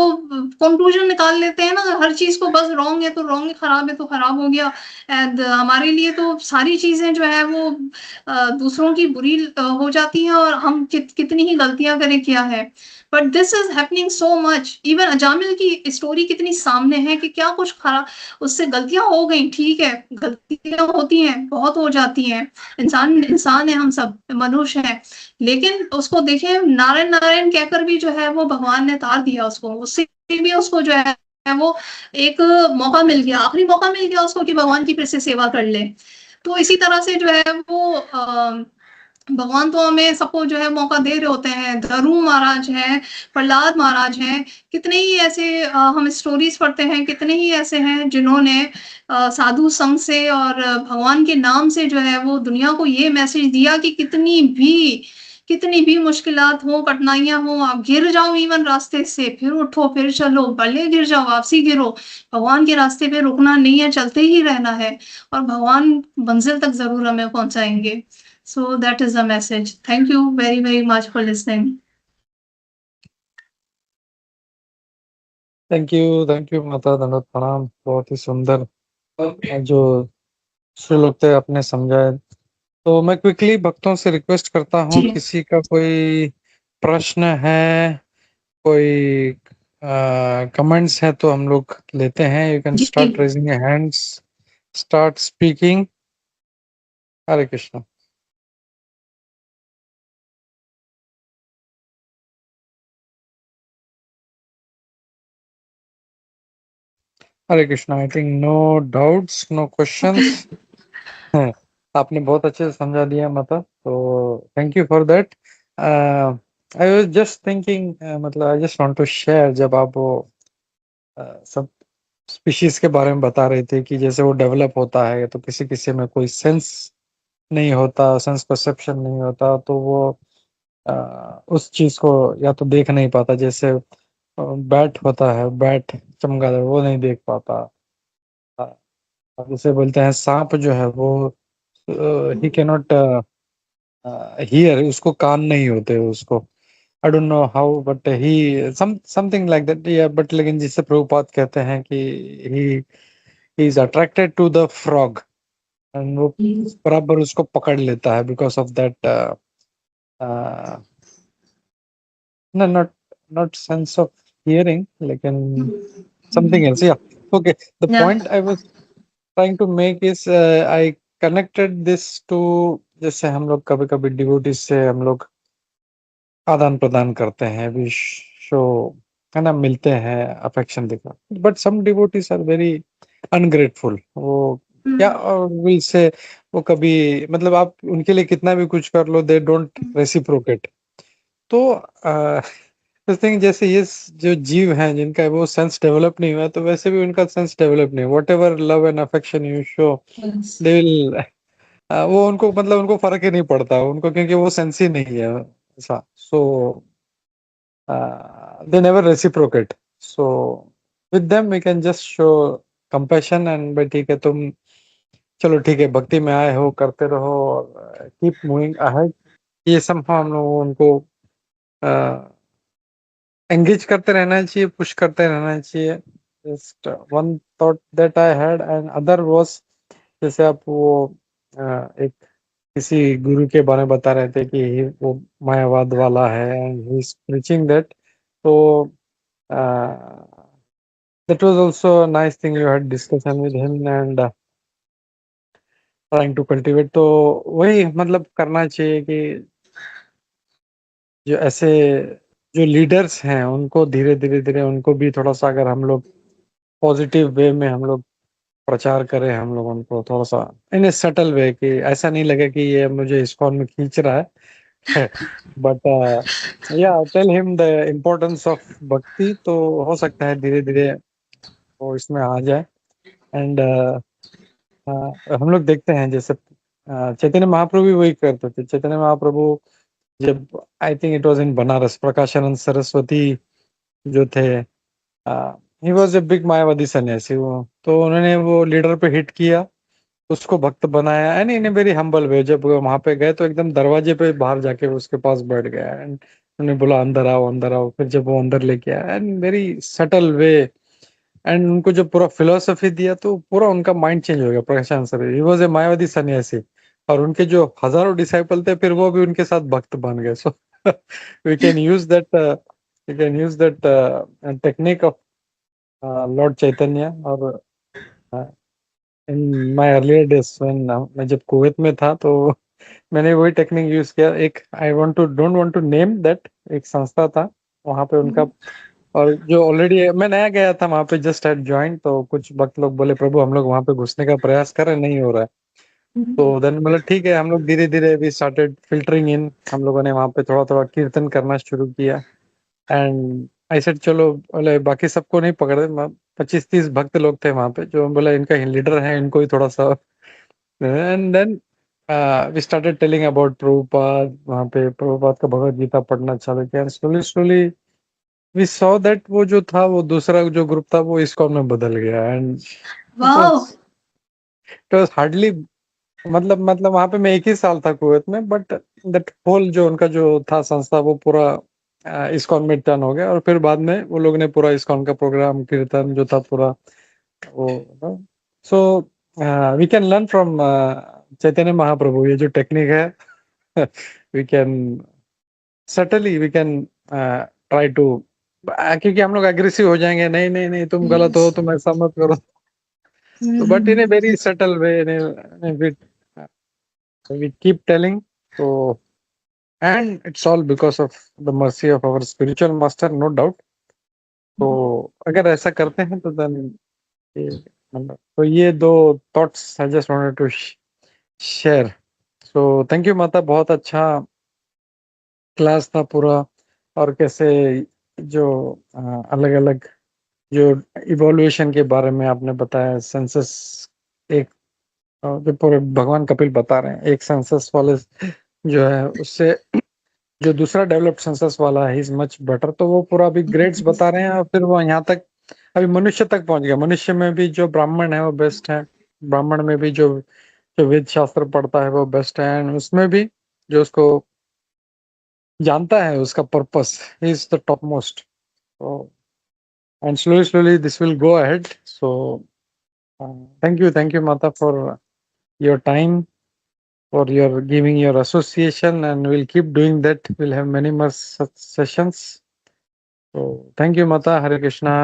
कंक्लूजन निकाल लेते हैं ना हर चीज को, बस रॉन्ग है तो रॉन्ग है, खराब है तो खराब हो गया। एंड हमारे लिए तो सारी चीजें जो है वो दूसरों की बुरी हो जाती हैं, और हम कितनी ही गलतियां करें क्या है। But this is happening so much. Even Ajamil की स्टोरी कितनी सामने है कि क्या कुछ खराब, उससे गलतियां हो गई, ठीक है, गलतियां होती हैं, बहुत हो जाती हैं, इंसान इंसान है, हम सब मनुष्य हैं, लेकिन उसको देखें, नारायण नारायण कहकर भी जो है वो भगवान ने तार दिया उसको, उससे भी उसको जो है वो एक मौका मिल गया, आखिरी मौका मिल गया उसको कि भगवान की फिर से सेवा कर ले। तो इसी तरह से जो है वो भगवान तो हमें सबको जो है मौका दे रहे होते हैं। धरू महाराज हैं, प्रहलाद महाराज हैं, कितने ही ऐसे हम स्टोरीज पढ़ते हैं, कितने ही ऐसे हैं जिन्होंने साधु संघ से और भगवान के नाम से जो है वो दुनिया को ये मैसेज दिया कि कितनी भी मुश्किलात हो, कठिनाइयां हो, आप गिर जाओ इवन रास्ते से, फिर उठो, फिर चलो, भले गिर जाओ, वापसी गिरो, भगवान के रास्ते पे रुकना नहीं है, चलते ही रहना है, और भगवान मंजिल तक जरूर हमें पहुंचाएंगे। So that is the message. Thank you very, very much for listening. Thank you माता, दंडवत प्रणाम। बहुत ही सुंदर जो श्लोक थे आपने समझाए। तो मैं क्विकली भक्तों से रिक्वेस्ट करता हूँ, किसी का कोई प्रश्न है, कोई कमेंट्स है तो हम लोग लेते हैं। You can start raising your hands, start speaking. Hare Krishna. Hare Krishna. I think no doubts, no questions. आपने बहुत अच्छे से समझा दिया माता, तो thank you for that. I was just thinking, मतलब I just want to share, जब आप वो सब स्पीशीज के बारे में बता रहे थे कि जैसे वो डेवलप होता है, तो किसी किसी में कोई सेंस नहीं होता, सेंस परसेप्शन नहीं होता, तो वो उस चीज को या तो देख नहीं पाता। जैसे बैट होता है, बैट चमगादड़, वो नहीं देख पाता। जैसे बोलते हैं सांप जो है वो ही कैन नॉट हियर, उसको कान नहीं होते उसको। I don't know how, but he something like that, या बट लेकिन जिससे प्रभुपाद कहते हैं कि he is attracted to the frog, and वो बराबर उसको पकड़ लेता है because of that not not sense of hearing, लेकिन समथिंग एल्स, या okay. The Yeah. Point I was trying to make is I connected this to, जैसे हम लोग कभी कभी डिवोटीज से हम लोग आदान प्रदान करते हैं, विश शो, है ना, मिलते हैं, अफेक्शन दिखा, but some devotees are very ungrateful. वो क्या विल से, वो कभी, मतलब आप उनके लिए कितना भी कुछ कर लो, दे डोंट रेसिप्रोकेट। तो थिंग, जैसे ये जो जीव हैं जिनका वो सेंस डेवलप नहीं हुआ, तो वैसे भी उनका सेंस डेवलप नहीं, what ever love and affection you show, Yes. They will, वो उनको, मतलब उनको फर्क ही नहीं पड़ता उनको, क्योंकि वो सेंस ही नहीं है ऐसा। सो they never reciprocate. So with them we can just show compassion and भाई ठीक है, तुम चलो ठीक है, भक्ति में आए हो, करते रहो और कीप मूविंग अहेड। ये सब हम लोग उनको एंगेज करते रहना चाहिए, पुश करते रहना चाहिए। Just one thought that I had and other was, जैसे आप वो एक किसी गुरु के बारे में बता रहे थे कि वो मायावाद वाला है and he is preaching that. तो that was also a nice thing you had discussion with him and trying to cultivate। तो वही मतलब करना चाहिए कि जो ऐसे जो लीडर्स हैं उनको धीरे धीरे धीरे उनको भी थोड़ा सा, अगर हम लोग पॉजिटिव वे में हम लोग प्रचार करें, हम लोग उनको थोड़ा सा इन ए सटल वे, कि ऐसा नहीं लगे कि ये मुझे इस्कॉन में खींच रहा है बट या tell him the importance of bhakti, तो हो सकता है धीरे धीरे वो इसमें आ जाए। एंड हम लोग देखते हैं जैसे चैतन्य महाप्रभु भी वही करते थे। चैतन्य महाप्रभु जब, I think it was in Banaras, Prakashananda Saraswati जो थे, ही वाज ए बिग मायावादी सन्यासी वो, तो उन्होंने वो लीडर पे हिट किया, उसको भक्त बनाया and in a very humble way. जब वहां पे गए तो एकदम दरवाजे पे बाहर जाके उसके पास बैठ गया एंड उन्होंने बोला अंदर आओ अंदर आओ। फिर जब वो अंदर लेके आया and very subtle way, and उनको जो पूरा फिलोसफी दिया, तो पूरा उनका माइंड चेंज हो गया। प्रशांत सर, ही वाज ए मायावादी सन्यासी, और उनके जो हजारों डिसाइपल थे फिर वो भी उनके साथ भक्त बन गए। So we can use that, we can use that technique of Lord Chaitanya. और in my earlier days when, मैं जब कुवैत में था तो मैंने वही टेक्निक यूज किया। एक I want to don't want to name that, एक संस्था था वहां पे उनका, और जो ऑलरेडी मैं नया गया था वहां पे, जस्ट हैड ज्वाइन, तो कुछ वक्त लोग बोले प्रभु हम लोग वहां पे घुसने का प्रयास कर रहे, नहीं हो रहा है। तो देन बोले ठीक है, हम लोग धीरे धीरे वी स्टार्टेड फिल्टरिंग इन, हम लोगों ने वहां पे थोड़ा थोड़ा कीर्तन करना शुरू किया। एंड आई सेड चलो, बोले बाकी सबको नहीं पकड़े, 25-30 भक्त लोग थे वहां पे, जो बोले इनका लीडर है, इनको ही थोड़ा सा। And then we started telling about Prabhupada, वहां पे प्रभुपाद का भगवत गीता पढ़ना चालू किया। Slowly slowly we saw that वो जो था, वो दूसरा जो ग्रुप था वो इस्कॉन में बदल गया। And Wow. It was hardly, मतलब वहां पे मैं एक ही साल था कुवैत में, बट दैट होल जो उनका जो था संस्था, वो पूरा इस्कॉन में टर्न हो गया। और फिर बाद में वो लोग ने पूरा इस्कॉन का प्रोग्राम, कीर्तन जो था पूरा वो। So we can learn from Chaitanya Mahaprabhu, ये जो टेक्निक है we can certainly, we can try to, क्योंकि हम लोग एग्रेसिव हो जाएंगे, नहीं नहीं नहीं तुम गलत हो, Yes. तुम ऐसा मत करो। तो but in a very subtle way, we keep telling, so and it's all because of the mercy of our spiritual master, no doubt। तो अगर ऐसा करते हैं तो देन तो ये दो thoughts I just wanted to share. So thank you माता, बहुत अच्छा क्लास था पूरा। और कैसे जो अलग अलग जो इवोल्यूशन के बारे में आपने बताया, सेंसस, एक जो पूरे भगवान कपिल बता रहे हैं, एक सेंसस वाले जो है उससे जो दूसरा डेवलप्ड सेंसस वाला है इज मच बेटर। तो वो पूरा अभी ग्रेड्स बता रहे हैं, और फिर वो यहाँ तक अभी मनुष्य तक पहुंच गया। मनुष्य में भी जो ब्राह्मण है वो बेस्ट है, ब्राह्मण में भी जो जो वेद शास्त्र पढ़ता है वो बेस्ट है, एंड उसमें भी जो उसको जानता है उसका purpose is the top most. And slowly slowly this will go ahead. So thank you माता for your time, for your giving your association, and we'll keep doing that. We'll have many more such sessions. So thank you, Mata. Hare Krishna.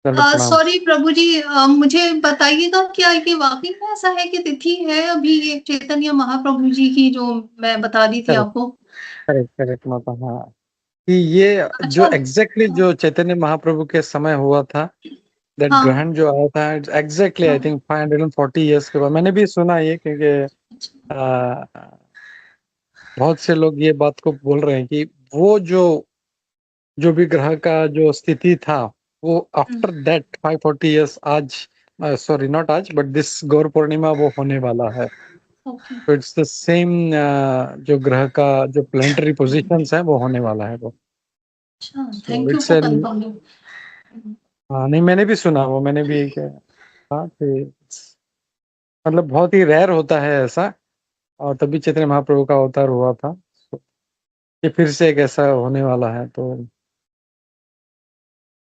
दंड प्रणाम। Sorry प्रभु जी, मुझे बताइएगा क्या ये वाकई में ऐसा है कि तिथि है अभी ये चैतन्य महाप्रभु जी की जो मैं बता रही थी करेक्ट आपको? करेक्ट करेक्ट माता, हाँ, कि ये जो अच्छा। एग्जैक्टली जो चैतन्य महाप्रभु के समय हुआ था, दैट हाँ। ग्रहण जो आया था, एग्जैक्टली आई थिंक 540 इयर्स के बाद। मैंने भी सुना ये, क्योंकि बहुत से लोग ये बात को बोल रहे हैं कि वो जो भी ग्रह का जो स्थिति था, वो आफ्टर दैट 540 इयर्स, आज सॉरी नॉट आज, बट दिस गौर पूर्णिमा वो होने वाला है। ओके। तो इट्स द सेम, जो ग्रह का जो प्लेनेटरी पोजीशंस है वो होने वाला है वो। अच्छा, So thank you it's for a confirming. हाँ, नहीं मैंने भी सुना, वो मैंने भी कहा कि मतलब बहुत ही रेयर होता है ऐसा, और तभी चैतन्य महाप्रभु का अवतार हुआ था। So, ये फिर से एक ऐसा होने वाला है, तो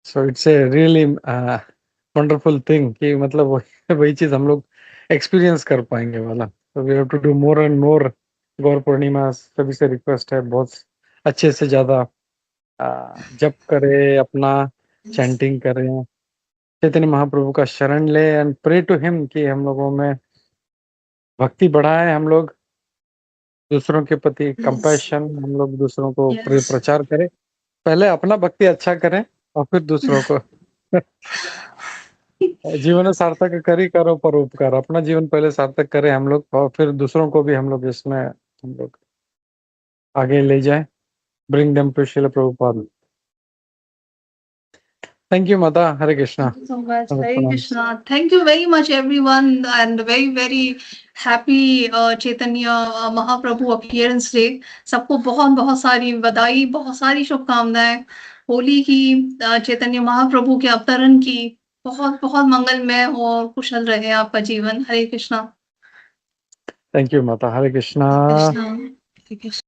so it's a really wonderful thing कि मतलब वही चीज हम लोग एक्सपीरियंस कर पाएंगे वाला। तो we have to do more and more Gaur Purnima. सभी से रिक्वेस्ट है, बहुत अच्छे से ज्यादा जप करे, अपना चैंटिंग करें, चैतन्य महाप्रभु का शरण ले, एंड प्रे टू हिम कि हम लोगों में भक्ति बढ़ाए, हम लोग दूसरों के प्रति कंपैशन, हम लोग दूसरों को यस। प्रचार करें। पहले अपना भक्ति अच्छा करें और फिर दूसरों को जीवन सार्थक करी करो परोपकार। अपना जीवन पहले सार्थक करें हम लोग, और फिर दूसरों को भी हम लोग इसमें हम लोग आगे ले जाएं, bring them to Srila Prabhupada. Thank you माता। Hare Krishna. Thank you so much. Hare Hare प्रणाम। Krishna. Thank you very much, everyone, and very, very happy Chaitanya Mahaprabhu appearance day. सबको बहुत बहुत सारी बधाई, बहुत सारी शुभकामनाएं होली की, चैतन्य महाप्रभु के अवतरण की। बहुत बहुत मंगलमय हो और कुशल रहे आपका जीवन। हरे कृष्णा। थैंक यू माता। हरे कृष्णा। कृष्णा। हरे कृष्णा।